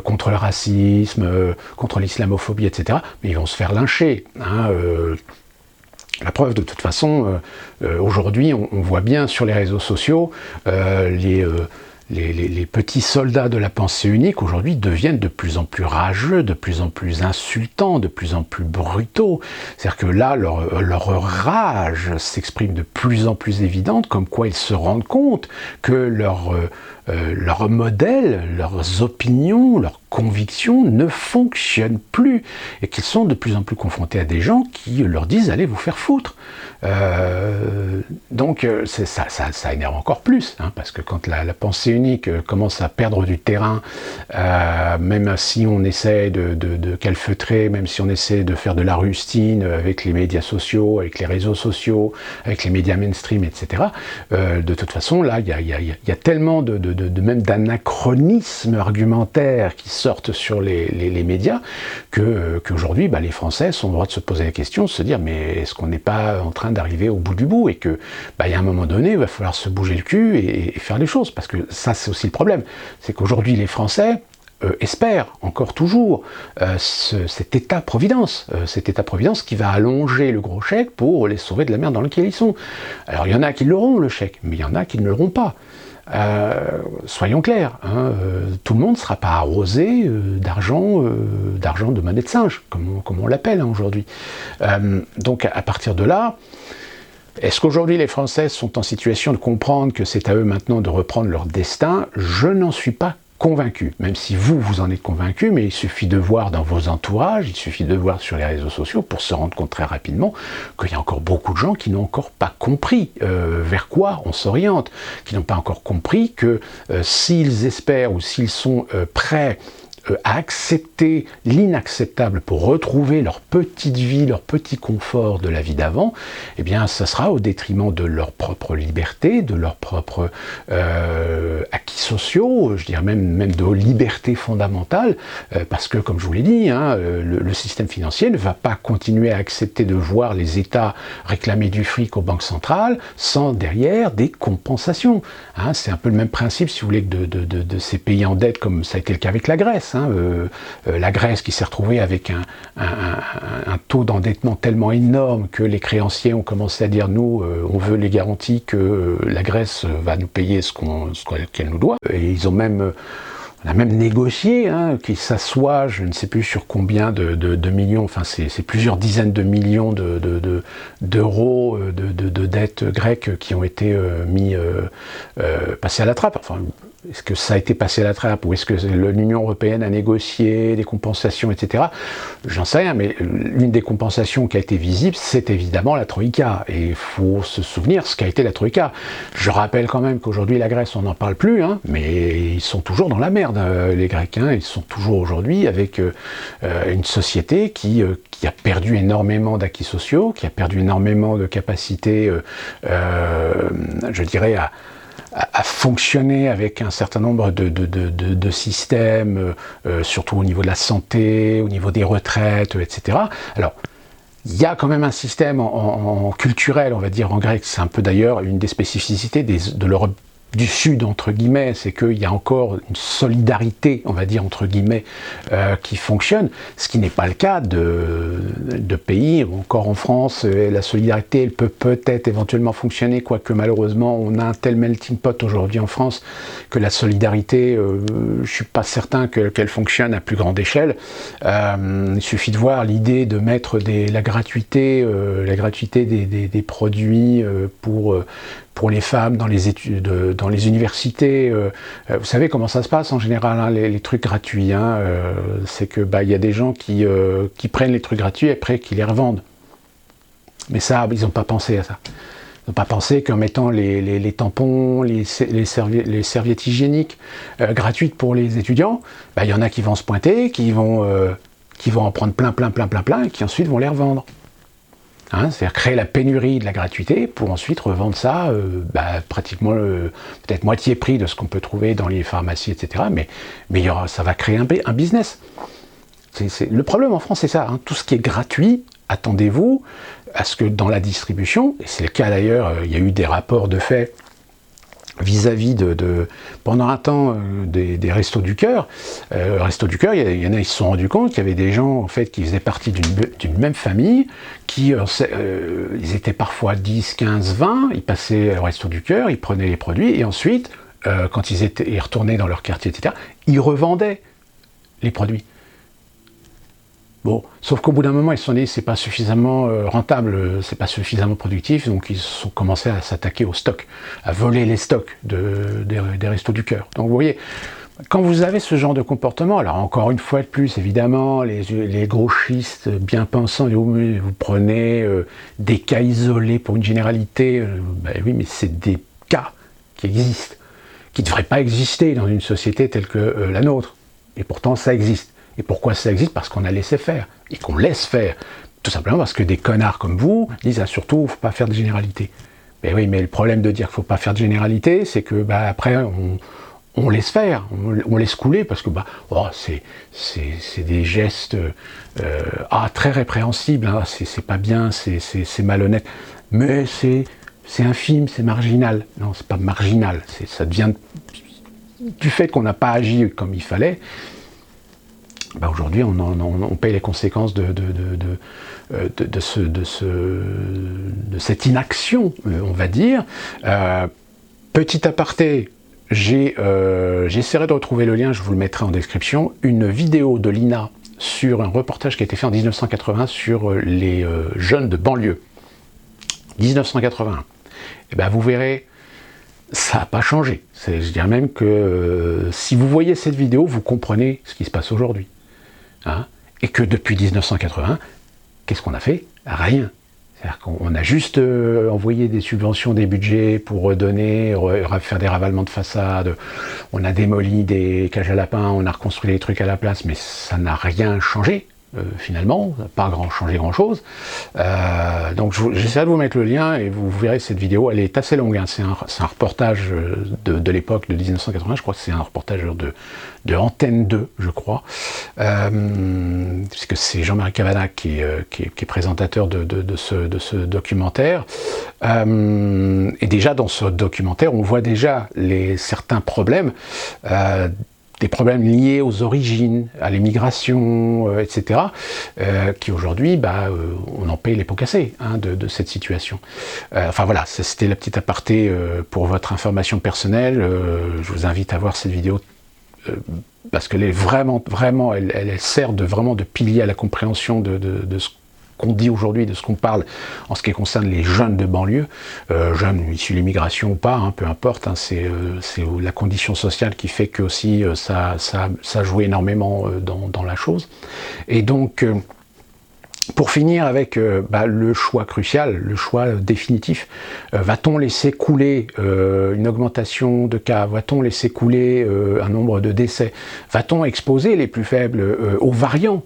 contre le racisme, contre l'islamophobie, etc., mais ils vont se faire lyncher. La preuve, de toute façon, aujourd'hui, on voit bien sur les réseaux sociaux les petits soldats de la pensée unique aujourd'hui deviennent de plus en plus rageux, de plus en plus insultants, de plus en plus brutaux. C'est-à-dire que là, leur rage s'exprime de plus en plus évidente, comme quoi ils se rendent compte que leur modèle, leurs opinions, leurs convictions ne fonctionnent plus et qu'ils sont de plus en plus confrontés à des gens qui leur disent « allez vous faire foutre ». Donc ça énerve encore plus, parce que quand la pensée unique commence à perdre du terrain, même si on essaie de calfeutrer, même si on essaie de faire de la rustine avec les médias sociaux, avec les réseaux sociaux, avec les médias mainstream, etc., de toute façon, là, il y a tellement même d'anachronismes argumentaires qui sortent sur les médias qu'aujourd'hui, les Français sont en droit de se poser la question, de se dire, mais est-ce qu'on n'est pas en train d'arriver au bout du bout et que il y a un moment donné, il va falloir se bouger le cul et faire les choses, parce que ça, c'est aussi le problème. C'est qu'aujourd'hui, les Français espèrent encore toujours cet État-providence, qui va allonger le gros chèque pour les sauver de la merde dans laquelle ils sont. Alors, il y en a qui l'auront, le chèque, mais il y en a qui ne l'auront pas. Soyons clairs, tout le monde ne sera pas arrosé d'argent de monnaie de singe, comme on l'appelle aujourd'hui. Donc à partir de là, est-ce qu'aujourd'hui les Français sont en situation de comprendre que c'est à eux maintenant de reprendre leur destin ? Je n'en suis pas convaincu, même si vous en êtes convaincu, mais il suffit de voir dans vos entourages, il suffit de voir sur les réseaux sociaux pour se rendre compte très rapidement qu'il y a encore beaucoup de gens qui n'ont encore pas compris vers quoi on s'oriente, qui n'ont pas encore compris que s'ils espèrent ou s'ils sont prêts à accepter l'inacceptable pour retrouver leur petite vie, leur petit confort de la vie d'avant, eh bien ça sera au détriment de leur propre liberté, de leurs propres acquis sociaux, je dirais même de liberté fondamentale, parce que comme je vous l'ai dit, hein, le système financier ne va pas continuer à accepter de voir les États réclamer du fric aux banques centrales sans derrière des compensations. Hein, c'est un peu le même principe, si vous voulez, que de ces pays en dette, comme ça a été le cas avec la Grèce. Hein, la Grèce qui s'est retrouvée avec un taux d'endettement tellement énorme que les créanciers ont commencé à dire nous, on veut les garanties que la Grèce va nous payer qu'elle nous doit. Et ils ont même... On a même négocié, hein, qu'ils s'assoient, je ne sais plus sur combien de millions, enfin c'est plusieurs dizaines de millions d'euros de dettes grecques qui ont été passés à la trappe. Enfin, est-ce que ça a été passé à la trappe ou est-ce que l'Union européenne a négocié des compensations, etc. J'en sais rien, mais l'une des compensations qui a été visible, c'est évidemment la Troïka. Et il faut se souvenir ce qu'a été la Troïka. Je rappelle quand même qu'aujourd'hui, la Grèce, on n'en parle plus, hein, mais ils sont toujours dans la merde, les Grecs. Hein, ils sont toujours aujourd'hui avec une société qui a perdu énormément d'acquis sociaux, qui a perdu énormément de capacités, je dirais, à fonctionner avec un certain nombre de systèmes, surtout au niveau de la santé, au niveau des retraites, etc. Alors, il y a quand même un système en culturel, on va dire en grec, c'est un peu d'ailleurs une des spécificités de l'Europe du Sud, entre guillemets, c'est qu'il y a encore une solidarité, on va dire, entre guillemets, qui fonctionne, ce qui n'est pas le cas de pays, encore en France, la solidarité, elle peut peut-être éventuellement fonctionner, quoique malheureusement, on a un tel melting pot aujourd'hui en France, que la solidarité, je ne suis pas certain qu'elle fonctionne à plus grande échelle. Il suffit de voir l'idée de mettre la gratuité des produits pour les femmes dans les études, dans les universités. Vous savez comment ça se passe en général, hein, les trucs gratuits. Hein, c'est que y a des gens qui prennent les trucs gratuits et après qui les revendent. Mais ça, ils n'ont pas pensé à ça. Ils n'ont pas pensé qu'en mettant les tampons, les serviettes hygiéniques gratuites pour les étudiants, il y en a qui vont se pointer, qui vont en prendre plein, et qui ensuite vont les revendre. Hein, c'est-à-dire créer la pénurie de la gratuité pour ensuite revendre ça pratiquement peut-être moitié prix de ce qu'on peut trouver dans les pharmacies, etc. Mais ça va créer un business. Le problème en France, c'est ça. Hein, tout ce qui est gratuit, attendez-vous à ce que dans la distribution, et c'est le cas d'ailleurs, il y a eu des rapports de fait vis-à-vis pendant un temps des Restos du Cœur. Restos du Cœur, il y en a, ils se sont rendus compte qu'il y avait des gens en fait qui faisaient partie d'une même famille, ils étaient parfois 10, 15, 20, ils passaient au Resto du Cœur, ils prenaient les produits et ensuite, quand ils retournaient dans leur quartier, etc., ils revendaient les produits. Bon, sauf qu'au bout d'un moment, ils se sont dit c'est pas suffisamment rentable, c'est pas suffisamment productif, donc ils ont commencé à s'attaquer au stock, à voler les stocks des Restos du Cœur. Donc vous voyez, quand vous avez ce genre de comportement, alors encore une fois de plus, évidemment, les gauchistes bien pensants, vous prenez des cas isolés pour une généralité, oui, mais c'est des cas qui existent, qui ne devraient pas exister dans une société telle que la nôtre, et pourtant ça existe. Et pourquoi ça existe? Parce qu'on a laissé faire, et qu'on laisse faire. Tout simplement parce que des connards comme vous disent surtout, il ne faut pas faire de généralité. Mais oui, mais le problème de dire qu'il ne faut pas faire de généralité, c'est que après, on laisse faire, on laisse couler, parce que c'est des gestes très répréhensibles, hein, c'est pas bien, c'est malhonnête, mais c'est infime, c'est marginal. Non, c'est pas marginal, ça devient du fait qu'on n'a pas agi comme il fallait. Aujourd'hui, on paye les conséquences de cette inaction, on va dire. Petit aparté, j'essaierai de retrouver le lien, je vous le mettrai en description, une vidéo de l'INA sur un reportage qui a été fait en 1980 sur les jeunes de banlieue. 1981. Et vous verrez, ça n'a pas changé. Je dirais même que si vous voyez cette vidéo, vous comprenez ce qui se passe aujourd'hui. Hein, et que depuis 1980, qu'est-ce qu'on a fait? Rien. C'est-à-dire qu'on a juste envoyé des subventions, des budgets pour redonner, faire des ravalements de façade, on a démoli des cages à lapins, on a reconstruit des trucs à la place, mais ça n'a rien changé. Finalement, pas changé grand-chose. Donc j'essaie de vous mettre le lien et vous verrez cette vidéo, elle est assez longue, hein. C'est un reportage de l'époque de 1980, je crois que c'est un reportage de Antenne 2, je crois, puisque c'est Jean-Marie Cavanac qui est présentateur de ce documentaire. Et déjà dans ce documentaire, on voit déjà certains problèmes, des problèmes liés aux origines, à l'immigration, etc., qui aujourd'hui, on en paye les pots cassés, hein, de cette situation. Enfin voilà, c'était la petite aparté pour votre information personnelle. Je vous invite à voir cette vidéo parce qu'elle est vraiment, elle sert vraiment de pilier à la compréhension de ce qu'on dit aujourd'hui, de ce qu'on parle en ce qui concerne les jeunes de banlieue, jeunes issus de l'immigration ou pas, hein, peu importe, hein, c'est la condition sociale qui fait que aussi ça joue énormément dans la chose. Et donc, pour finir avec le choix crucial, le choix définitif, va-t-on laisser couler une augmentation de cas? Va-t-on laisser couler un nombre de décès? Va-t-on exposer les plus faibles aux variants?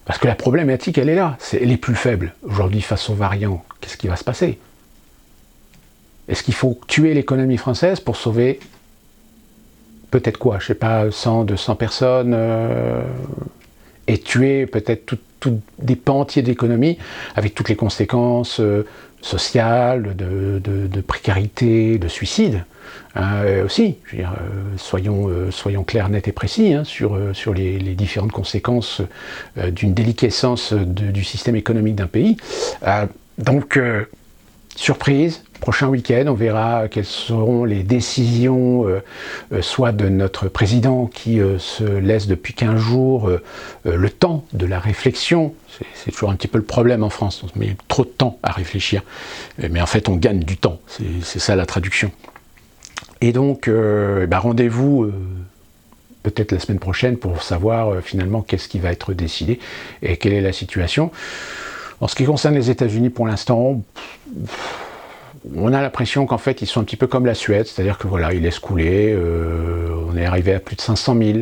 Parce que la problématique, elle est là, c'est les plus faibles. Aujourd'hui, face aux variants, qu'est-ce qui va se passer? Est-ce qu'il faut tuer l'économie française pour sauver peut-être quoi? Je sais pas, 100, 200 personnes et tuer peut-être des pans entiers d'économie avec toutes les conséquences sociales, de précarité, de suicide. Aussi, je veux dire, soyons clairs, nets et précis, hein, sur les différentes conséquences d'une déliquescence du système économique d'un pays. Donc, surprise, prochain week-end, on verra quelles seront les décisions, soit de notre président qui se laisse depuis 15 jours le temps de la réflexion. C'est toujours un petit peu le problème en France, on met trop de temps à réfléchir, mais en fait on gagne du temps, c'est ça la traduction. Et donc, rendez-vous peut-être la semaine prochaine pour savoir finalement qu'est-ce qui va être décidé et quelle est la situation. En ce qui concerne les États-Unis, pour l'instant, on a l'impression qu'en fait, ils sont un petit peu comme la Suède, c'est-à-dire que voilà, ils laissent couler. On est arrivé à plus de 500 000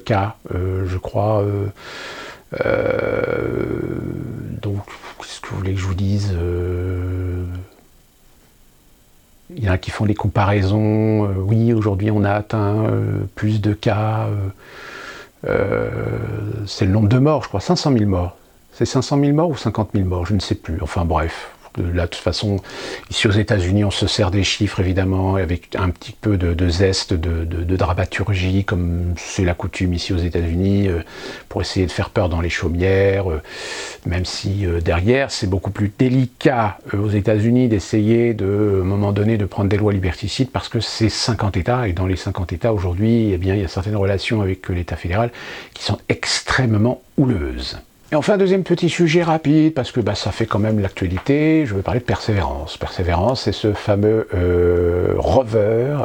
cas, je crois. Donc, qu'est-ce que vous voulez que je vous dise? Il y en a qui font des comparaisons. Oui, aujourd'hui, on a atteint plus de cas. C'est le nombre de morts, je crois, 500 000 morts. C'est 500 000 morts ou 50 000 morts, je ne sais plus. Enfin bref, là de toute façon, ici aux États-Unis, on se sert des chiffres évidemment, avec un petit peu de zeste, de dramaturgie, comme c'est la coutume ici aux États-Unis, pour essayer de faire peur dans les chaumières, même si derrière, c'est beaucoup plus délicat aux États-Unis d'essayer à un moment donné de prendre des lois liberticides, parce que c'est 50 États, et dans les 50 États aujourd'hui, eh bien, il y a certaines relations avec l'État fédéral qui sont extrêmement houleuses. Et enfin, deuxième petit sujet rapide, parce que ça fait quand même l'actualité, je veux parler de Persévérance. Persévérance, c'est ce fameux rover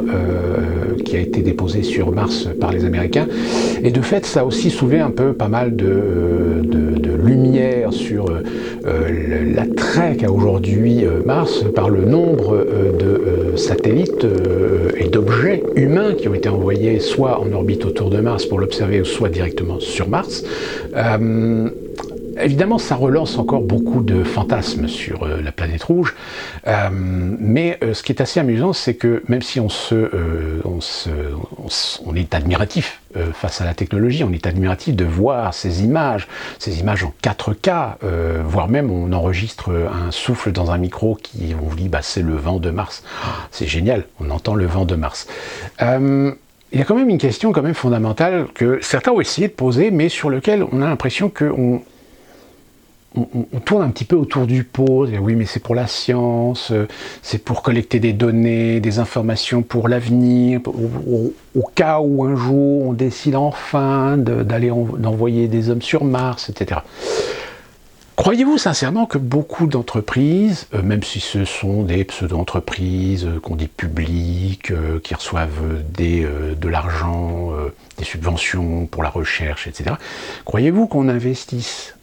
qui a été déposé sur Mars par les Américains. Et de fait, ça a aussi soulevé un peu pas mal de lumière sur l'attrait qu'a aujourd'hui Mars par le nombre de satellites et d'objets humains qui ont été envoyés soit en orbite autour de Mars pour l'observer, soit directement sur Mars. Évidemment, ça relance encore beaucoup de fantasmes sur la planète rouge, mais ce qui est assez amusant, c'est que même si on est admiratif face à la technologie, on est admiratif de voir ces images en 4K, voire même on enregistre un souffle dans un micro qui, on vous dit, c'est le vent de Mars. C'est génial, on entend le vent de Mars. Il y a quand même une question quand même fondamentale que certains ont essayé de poser, mais sur lequel on a l'impression qu'on tourne un petit peu autour du pot. Oui, mais c'est pour la science, c'est pour collecter des données, des informations pour l'avenir, au cas où un jour on décide enfin d'envoyer des hommes sur Mars, etc. Croyez-vous sincèrement que beaucoup d'entreprises, même si ce sont des pseudo-entreprises qu'on dit publiques, qui reçoivent de l'argent, des subventions pour la recherche, etc., croyez-vous qu'on investisse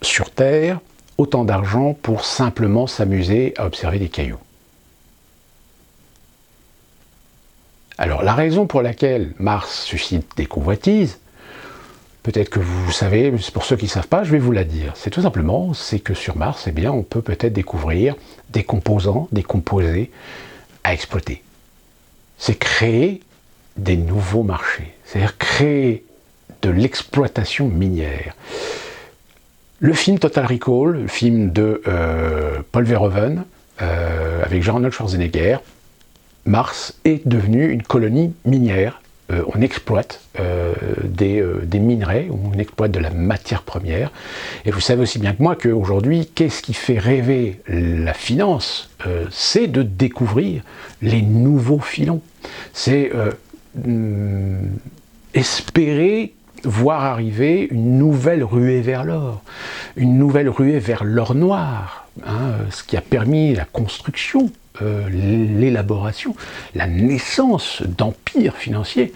sur Terre autant d'argent pour simplement s'amuser à observer des cailloux? Alors la raison pour laquelle Mars suscite des convoitises, peut-être que vous savez, mais pour ceux qui ne savent pas, je vais vous la dire. C'est tout simplement, c'est que sur Mars, eh bien, on peut peut-être découvrir des composants, des composés à exploiter. C'est créer des nouveaux marchés, c'est-à-dire créer de l'exploitation minière. Le film Total Recall, le film de Paul Verhoeven, avec Jean-Arnold Schwarzenegger, Mars est devenu une colonie minière. On exploite des minerais, on exploite de la matière première. Et vous savez aussi bien que moi qu'aujourd'hui, qu'est-ce qui fait rêver la finance? C'est de découvrir les nouveaux filons. C'est espérer voir arriver une nouvelle ruée vers l'or, une nouvelle ruée vers l'or noir, ce qui a permis la construction, l'élaboration, la naissance d'empires financiers.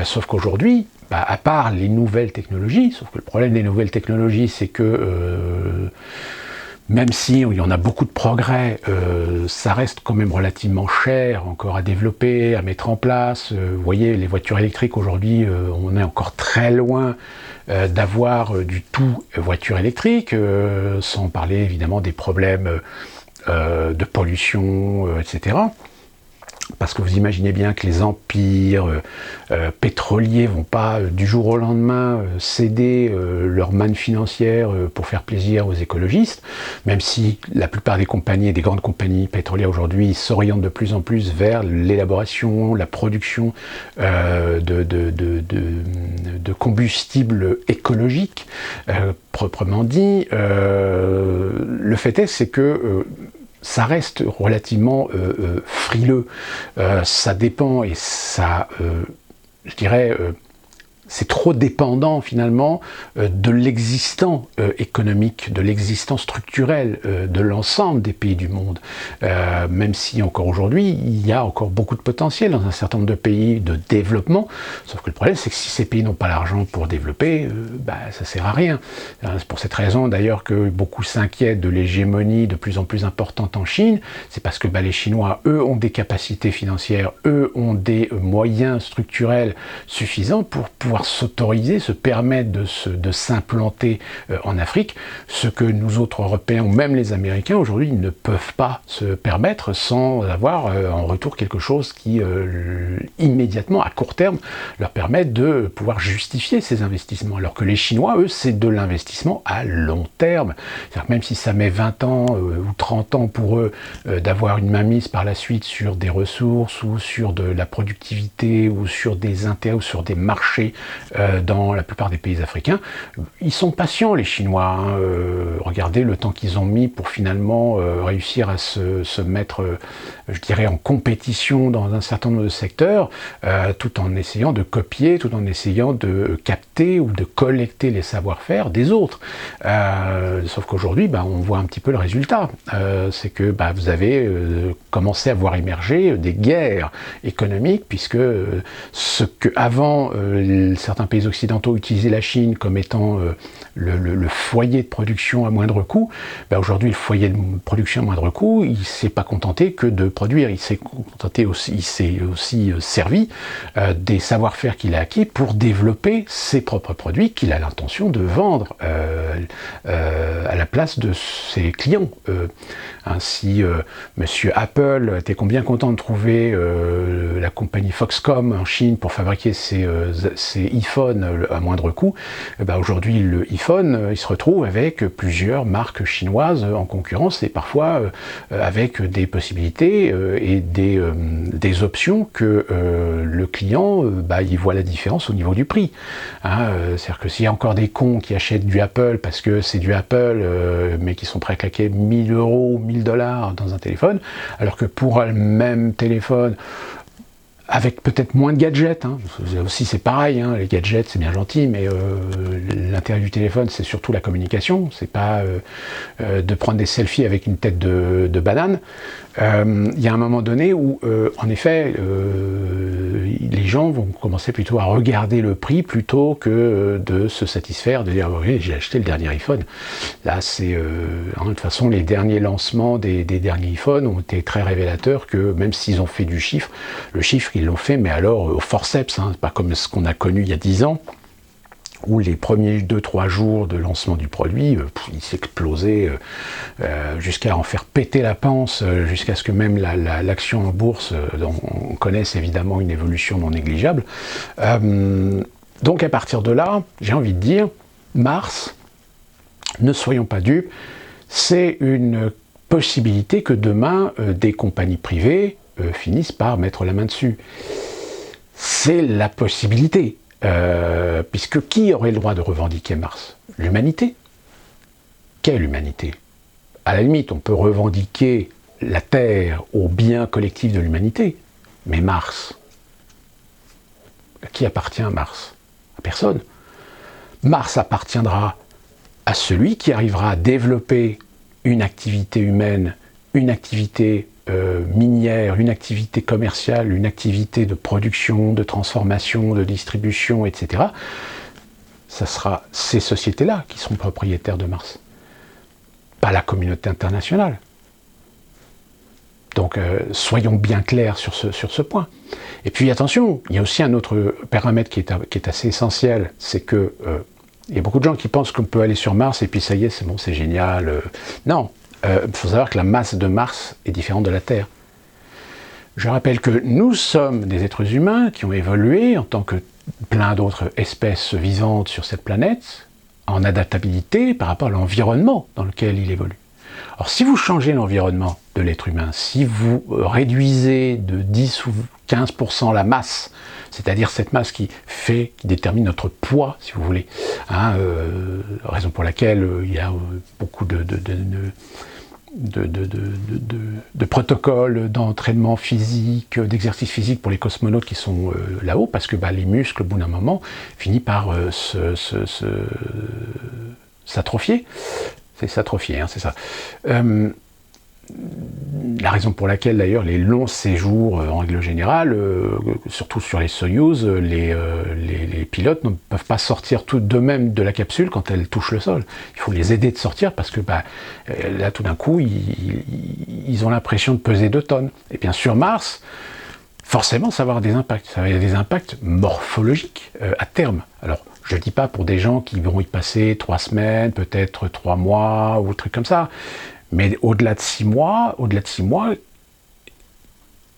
Sauf qu'aujourd'hui, à part les nouvelles technologies, sauf que le problème des nouvelles technologies, c'est que même si il y en a beaucoup de progrès, ça reste quand même relativement cher encore à développer, à mettre en place. Vous voyez, les voitures électriques aujourd'hui, on est encore très loin d'avoir du tout voiture électrique, sans parler évidemment des problèmes de pollution, etc. Parce que vous imaginez bien que les empires pétroliers vont pas du jour au lendemain céder leur manne financière pour faire plaisir aux écologistes, même si la plupart des compagnies, des grandes compagnies pétrolières aujourd'hui s'orientent de plus en plus vers l'élaboration, la production de combustibles écologiques, proprement dit. Le fait est, c'est que ça reste relativement frileux. Ça dépend et ça, je dirais, c'est trop dépendant finalement de l'existant économique, de l'existant structurel de l'ensemble des pays du monde. Même si encore aujourd'hui, il y a encore beaucoup de potentiel dans un certain nombre de pays de développement, sauf que le problème c'est que si ces pays n'ont pas l'argent pour développer, ça sert à rien. C'est pour cette raison d'ailleurs que beaucoup s'inquiètent de l'hégémonie de plus en plus importante en Chine, c'est parce que les Chinois, eux, ont des capacités financières, eux, ont des moyens structurels suffisants pour pouvoir s'autoriser, se permettre de s'implanter en Afrique, ce que nous autres Européens, ou même les Américains, aujourd'hui, ne peuvent pas se permettre sans avoir en retour quelque chose qui, immédiatement, à court terme, leur permette de pouvoir justifier ces investissements. Alors que les Chinois, eux, c'est de l'investissement à long terme. C'est-à-dire que même si ça met 20 ans ou 30 ans pour eux d'avoir une mainmise par la suite sur des ressources ou sur de la productivité ou sur des intérêts ou sur des marchés dans la plupart des pays africains, ils sont patients les Chinois. Regardez le temps qu'ils ont mis pour finalement réussir à se mettre, je dirais, en compétition dans un certain nombre de secteurs, tout en essayant de copier, tout en essayant de capter ou de collecter les savoir-faire des autres. Sauf qu'aujourd'hui, on voit un petit peu le résultat. C'est que vous avez commencé à voir émerger des guerres économiques, puisque ce que avant certains pays occidentaux utilisaient la Chine comme étant le foyer de production à moindre coût, aujourd'hui le foyer de production à moindre coût, il ne s'est pas contenté que de produire, il s'est aussi servi des savoir-faire qu'il a acquis pour développer ses propres produits qu'il a l'intention de vendre à la place de ses clients. Ainsi, monsieur Apple était bien content de trouver la compagnie Foxconn en Chine pour fabriquer ses iPhones à moindre coût. Aujourd'hui, le iPhone, il se retrouve avec plusieurs marques chinoises en concurrence et parfois avec des possibilités et des options que le client, il voit la différence au niveau du prix. C'est-à-dire que s'il y a encore des cons qui achètent du Apple parce que c'est du Apple, mais qui sont prêts à claquer 1000 €, 1000 $ dans un téléphone, alors que pour le même téléphone, avec peut-être moins de gadgets, hein. Aussi c'est pareil, hein, les gadgets c'est bien gentil, mais l'intérêt du téléphone c'est surtout la communication, c'est pas de prendre des selfies avec une tête de banane. Il y a un moment donné où, en effet, les gens vont commencer plutôt à regarder le prix plutôt que de se satisfaire, de dire oui, j'ai acheté le dernier iPhone. Là, c'est de toute façon les derniers lancements des derniers iPhones ont été très révélateurs que même s'ils ont fait du chiffre, le chiffre ils l'ont fait, mais alors au forceps, hein, pas comme ce qu'on a connu il y a 10 ans. Où les premiers 2-3 jours de lancement du produit, il s'explosait jusqu'à en faire péter la panse, jusqu'à ce que même l'action en bourse, on connaisse évidemment une évolution non négligeable. Donc à partir de là, j'ai envie de dire, Mars, ne soyons pas dupes, c'est une possibilité que demain, des compagnies privées finissent par mettre la main dessus. C'est la possibilité. Puisque qui aurait le droit de revendiquer Mars? L'humanité. Quelle humanité? À la limite, on peut revendiquer la Terre au bien collectif de l'humanité, mais Mars, à qui appartient Mars? À personne. Mars appartiendra à celui qui arrivera à développer une activité humaine, une activité minière, une activité commerciale, une activité de production, de transformation, de distribution, etc. Ça sera ces sociétés-là qui seront propriétaires de Mars, pas la communauté internationale. Donc soyons bien clairs sur ce point. Et puis attention, il y a aussi un autre paramètre qui est assez essentiel, c'est que il y a beaucoup de gens qui pensent qu'on peut aller sur Mars et puis ça y est, c'est bon, c'est génial. Non. Il faut savoir que la masse de Mars est différente de la Terre. Je rappelle que nous sommes des êtres humains qui ont évolué en tant que plein d'autres espèces vivantes sur cette planète, en adaptabilité par rapport à l'environnement dans lequel il évolue. Alors si vous changez l'environnement de l'être humain, si vous réduisez de 10 ou 15% la masse, c'est-à-dire cette masse qui détermine notre poids, si vous voulez, hein, raison pour laquelle il y a beaucoup de protocoles d'entraînement physique, d'exercice physique pour les cosmonautes qui sont là-haut, parce que les muscles, au bout d'un moment, finissent par s'atrophier. C'est s'atrophier, hein, c'est ça. La raison pour laquelle, d'ailleurs, les longs séjours, en règle générale, surtout sur les Soyouz, les pilotes ne peuvent pas sortir tout d'eux-mêmes de la capsule quand elle touche le sol. Il faut les aider de sortir parce que là, tout d'un coup, ils ont l'impression de peser 2 tonnes. Et bien, sur Mars, forcément, ça va avoir des impacts. Ça va avoir des impacts morphologiques à terme. Alors, je ne dis pas pour des gens qui vont y passer 3 semaines, peut-être 3 mois, ou des trucs comme ça. Mais au-delà de 6 mois,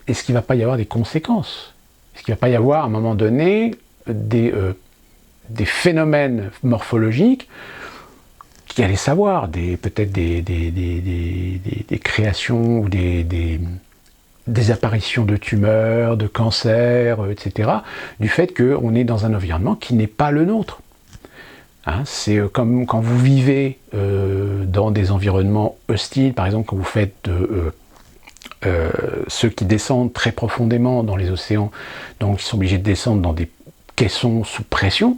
est-ce qu'il ne va pas y avoir des conséquences? Est-ce qu'il ne va pas y avoir, à un moment donné, des phénomènes morphologiques qui allaient savoir, peut-être des créations ou des apparitions de tumeurs, de cancers, etc., du fait qu'on est dans un environnement qui n'est pas le nôtre. Hein, c'est comme quand vous vivez dans des environnements hostiles, par exemple quand vous faites ceux qui descendent très profondément dans les océans, donc ils sont obligés de descendre dans des caissons sous pression.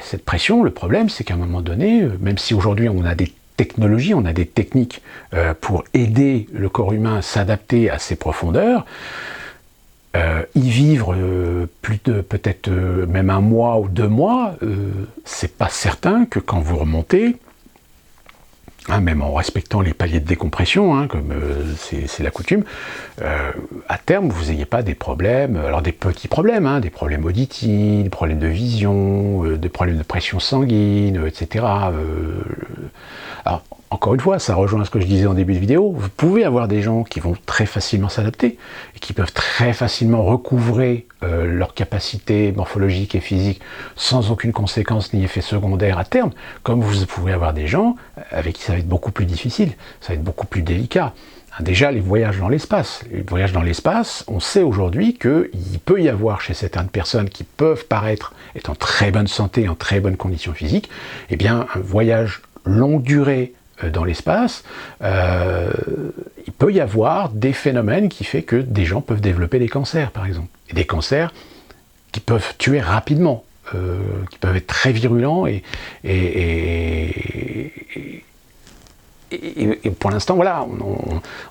Cette pression, le problème, c'est qu'à un moment donné, même si aujourd'hui on a des technologies, on a des techniques pour aider le corps humain à s'adapter à ces profondeurs, y vivre plus de peut-être même 1 mois ou 2 mois, c'est pas certain que quand vous remontez, hein, même en respectant les paliers de décompression, hein, comme c'est la coutume, à terme vous n'ayez pas des problèmes, alors des petits problèmes, hein, des problèmes auditifs, des problèmes de vision, des problèmes de pression sanguine, etc. Alors, encore une fois, ça rejoint ce que je disais en début de vidéo, vous pouvez avoir des gens qui vont très facilement s'adapter et qui peuvent très facilement recouvrer leurs capacités morphologiques et physiques sans aucune conséquence ni effet secondaire à terme, comme vous pouvez avoir des gens avec qui ça va être beaucoup plus difficile, ça va être beaucoup plus délicat. Déjà, les voyages dans l'espace. Les voyages dans l'espace, on sait aujourd'hui qu'il peut y avoir chez certaines personnes qui peuvent paraître être en très bonne santé, en très bonne condition physique, eh bien, un voyage longue durée dans l'espace, il peut y avoir des phénomènes qui font que des gens peuvent développer des cancers, par exemple. Et des cancers qui peuvent tuer rapidement, qui peuvent être très virulents et pour l'instant, voilà,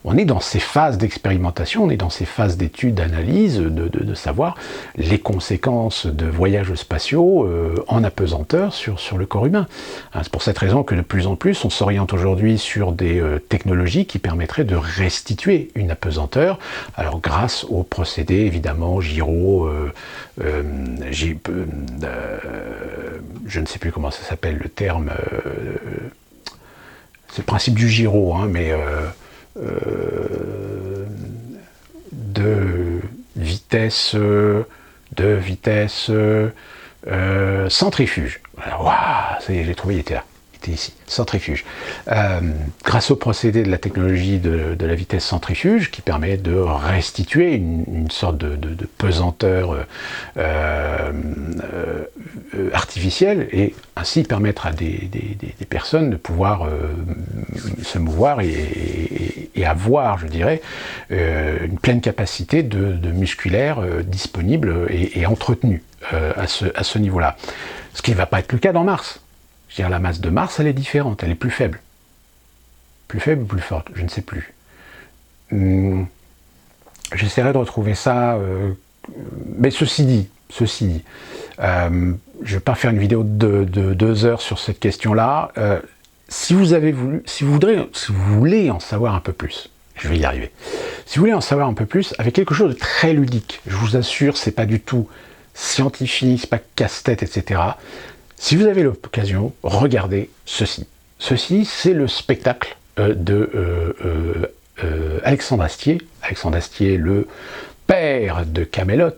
on est dans ces phases d'expérimentation, on est dans ces phases d'études, d'analyse, de savoir les conséquences de voyages spatiaux en apesanteur sur le corps humain. C'est pour cette raison que de plus en plus, on s'oriente aujourd'hui sur des technologies qui permettraient de restituer une apesanteur, alors grâce aux procédés, évidemment, gyro, je ne sais plus comment ça s'appelle, le terme... c'est le principe du gyro, hein, mais de vitesse centrifuge. Waouh, ça y est, j'ai trouvé, il était là. Ici, centrifuge. Grâce au procédé de la technologie de la vitesse centrifuge, qui permet de restituer une sorte de pesanteur artificielle, et ainsi permettre à des personnes de pouvoir se mouvoir et avoir, je dirais, une pleine capacité de musculaire disponible et entretenue à ce niveau-là. Ce qui ne va pas être le cas dans Mars. Je veux dire, la masse de Mars, elle est différente, elle est plus faible. Plus faible ou plus forte, je ne sais plus. J'essaierai de retrouver ça, mais ceci dit, je ne vais pas faire une vidéo de 2 heures sur cette question-là. Si vous voulez en savoir un peu plus, je vais y arriver. Si vous voulez en savoir un peu plus, avec quelque chose de très ludique, je vous assure, c'est pas du tout scientifique, c'est pas casse-tête, etc. Si vous avez l'occasion, regardez ceci. Ceci, c'est le spectacle de Alexandre Astier. Alexandre Astier, le père de Camelot,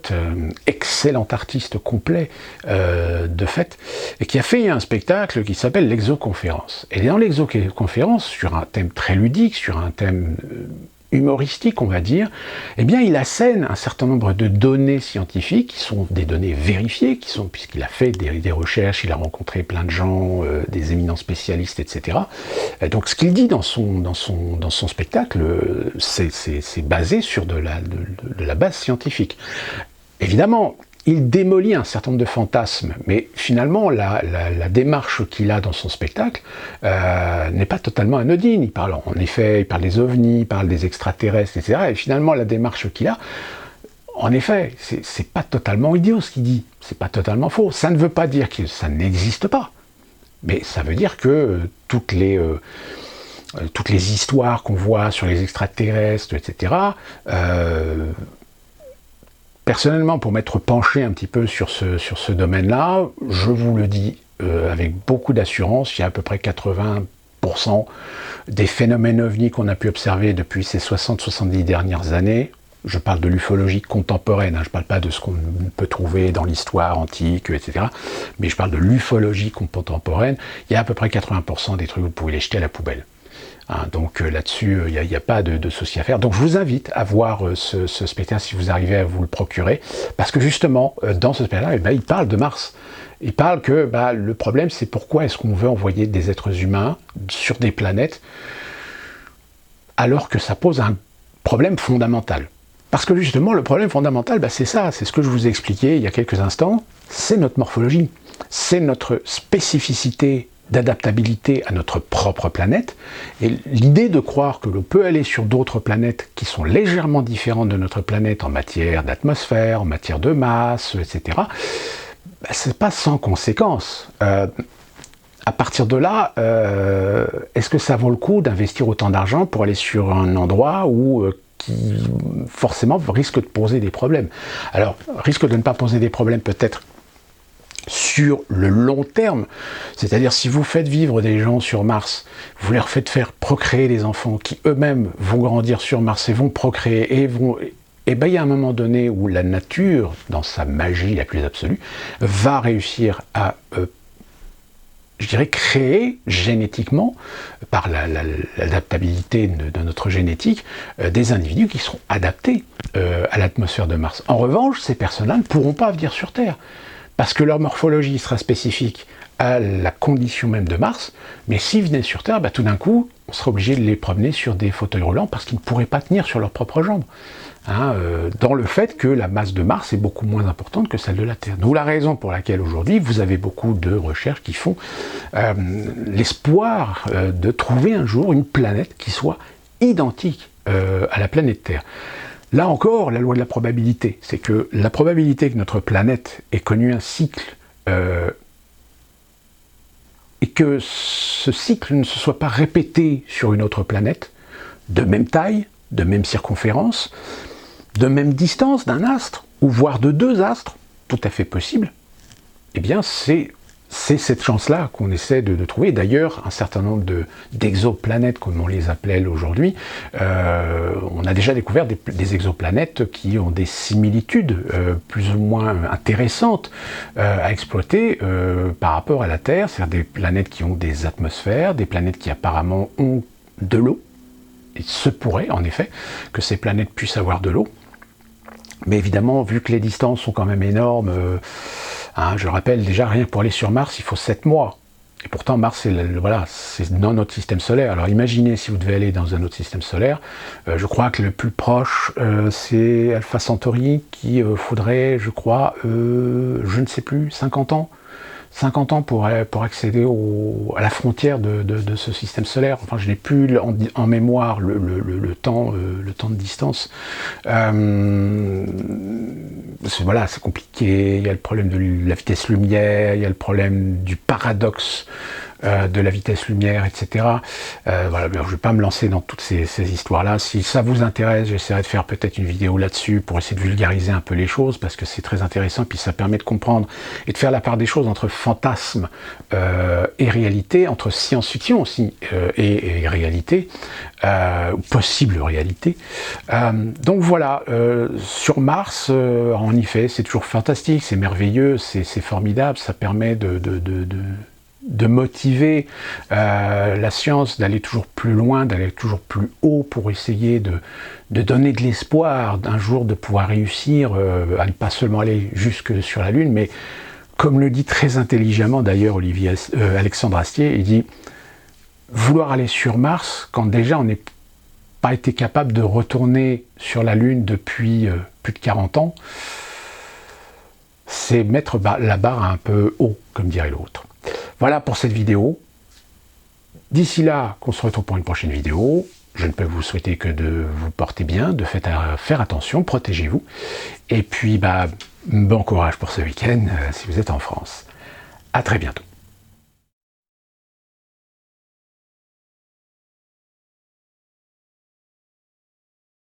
excellent artiste complet de fait, et qui a fait un spectacle qui s'appelle l'Exoconférence. Et dans l'Exoconférence, sur un thème très ludique, sur un thème humoristique, on va dire, eh bien, il assène un certain nombre de données scientifiques qui sont des données vérifiées, puisqu'il a fait des recherches, il a rencontré plein de gens, des éminents spécialistes, etc. Donc, ce qu'il dit dans son spectacle, c'est basé sur de la base scientifique. Évidemment, il démolit un certain nombre de fantasmes, mais finalement, la démarche qu'il a dans son spectacle n'est pas totalement anodine. Il parle des ovnis, il parle des extraterrestres, etc. Et finalement, la démarche qu'il a, en effet, c'est pas totalement idiot ce qu'il dit, c'est pas totalement faux. Ça ne veut pas dire que ça n'existe pas, mais ça veut dire que toutes les histoires qu'on voit sur les extraterrestres, etc., personnellement, pour m'être penché un petit peu sur ce domaine-là, je vous le dis avec beaucoup d'assurance, il y a à peu près 80% des phénomènes ovnis qu'on a pu observer depuis ces 60-70 dernières années. Je parle de l'ufologie contemporaine, je ne parle pas de ce qu'on peut trouver dans l'histoire antique, etc. Mais je parle de l'ufologie contemporaine. Il y a à peu près 80% des trucs que vous pouvez les jeter à la poubelle. Donc là-dessus, il n'y a pas de souci à faire. Donc je vous invite à voir ce spectacle si vous arrivez à vous le procurer, parce que justement, dans ce spectacle, il parle de Mars. Il parle que le problème, c'est pourquoi est-ce qu'on veut envoyer des êtres humains sur des planètes alors que ça pose un problème fondamental. Parce que justement, le problème fondamental, c'est ça, c'est ce que je vous ai expliqué il y a quelques instants, c'est notre morphologie, c'est notre spécificité d'adaptabilité à notre propre planète, et l'idée de croire que l'on peut aller sur d'autres planètes qui sont légèrement différentes de notre planète en matière d'atmosphère, en matière de masse, etc., c'est pas sans conséquence. À partir de là, est-ce que ça vaut le coup d'investir autant d'argent pour aller sur un endroit où qui forcément risque de poser des problèmes? Alors, risque de ne pas poser des problèmes peut-être sur le long terme, c'est-à-dire si vous faites vivre des gens sur Mars, vous leur faites faire procréer des enfants qui eux-mêmes vont grandir sur Mars et vont procréer et vont... Et bien il y a un moment donné où la nature, dans sa magie la plus absolue, va réussir à, je dirais, créer génétiquement, par l'adaptabilité de notre génétique, des individus qui seront adaptés à l'atmosphère de Mars. En revanche, ces personnes-là ne pourront pas venir sur Terre. parce que leur morphologie sera spécifique à la condition même de Mars, mais s'ils venaient sur Terre, tout d'un coup, on serait obligé de les promener sur des fauteuils roulants parce qu'ils ne pourraient pas tenir sur leurs propres jambes. Dans le fait que la masse de Mars est beaucoup moins importante que celle de la Terre. D'où la raison pour laquelle aujourd'hui, vous avez beaucoup de recherches qui font l'espoir de trouver un jour une planète qui soit identique à la planète Terre. Là encore, la loi de la probabilité, c'est que la probabilité que notre planète ait connu un cycle et que ce cycle ne se soit pas répété sur une autre planète, de même taille, de même circonférence, de même distance d'un astre, ou voire de deux astres, tout à fait possible, eh bien c'est cette chance-là qu'on essaie de trouver. D'ailleurs, un certain nombre d'exoplanètes, comme on les appelle aujourd'hui, on a déjà découvert des exoplanètes qui ont des similitudes plus ou moins intéressantes à exploiter par rapport à la Terre, c'est-à-dire des planètes qui ont des atmosphères, des planètes qui apparemment ont de l'eau. Il se pourrait, en effet, que ces planètes puissent avoir de l'eau. Mais évidemment, vu que les distances sont quand même énormes, je rappelle, déjà, rien que pour aller sur Mars, il faut 7 mois. Et pourtant, Mars, c'est dans notre système solaire. Alors imaginez si vous devez aller dans un autre système solaire. Je crois que le plus proche, c'est Alpha Centauri, qui faudrait, je crois, je ne sais plus, 50 ans. 50 ans pour accéder à la frontière de ce système solaire. Enfin, je n'ai plus en mémoire le temps de distance. Voilà, c'est compliqué. Il y a le problème de la vitesse lumière, il y a le problème du paradoxe de la vitesse lumière, etc. Voilà, je ne vais pas me lancer dans toutes ces histoires-là. Si ça vous intéresse, j'essaierai de faire peut-être une vidéo là-dessus pour essayer de vulgariser un peu les choses, parce que c'est très intéressant, puis ça permet de comprendre et de faire la part des choses entre fantasme et réalité, entre science-fiction aussi et réalité, possible réalité. Donc voilà, sur Mars, en effet, c'est toujours fantastique, c'est merveilleux, c'est formidable, ça permet de motiver la science d'aller toujours plus loin, d'aller toujours plus haut pour essayer de donner de l'espoir d'un jour de pouvoir réussir à ne pas seulement aller jusque sur la Lune, mais comme le dit très intelligemment d'ailleurs Alexandre Astier, il dit vouloir aller sur Mars quand déjà on n'est pas été capable de retourner sur la Lune depuis plus de 40 ans, c'est mettre la barre un peu haut, comme dirait l'autre. Voilà pour cette vidéo. D'ici là, qu'on se retrouve pour une prochaine vidéo. Je ne peux vous souhaiter que de vous porter bien, de faire attention, protégez-vous. Et puis, bon courage pour ce week-end si vous êtes en France. À très bientôt.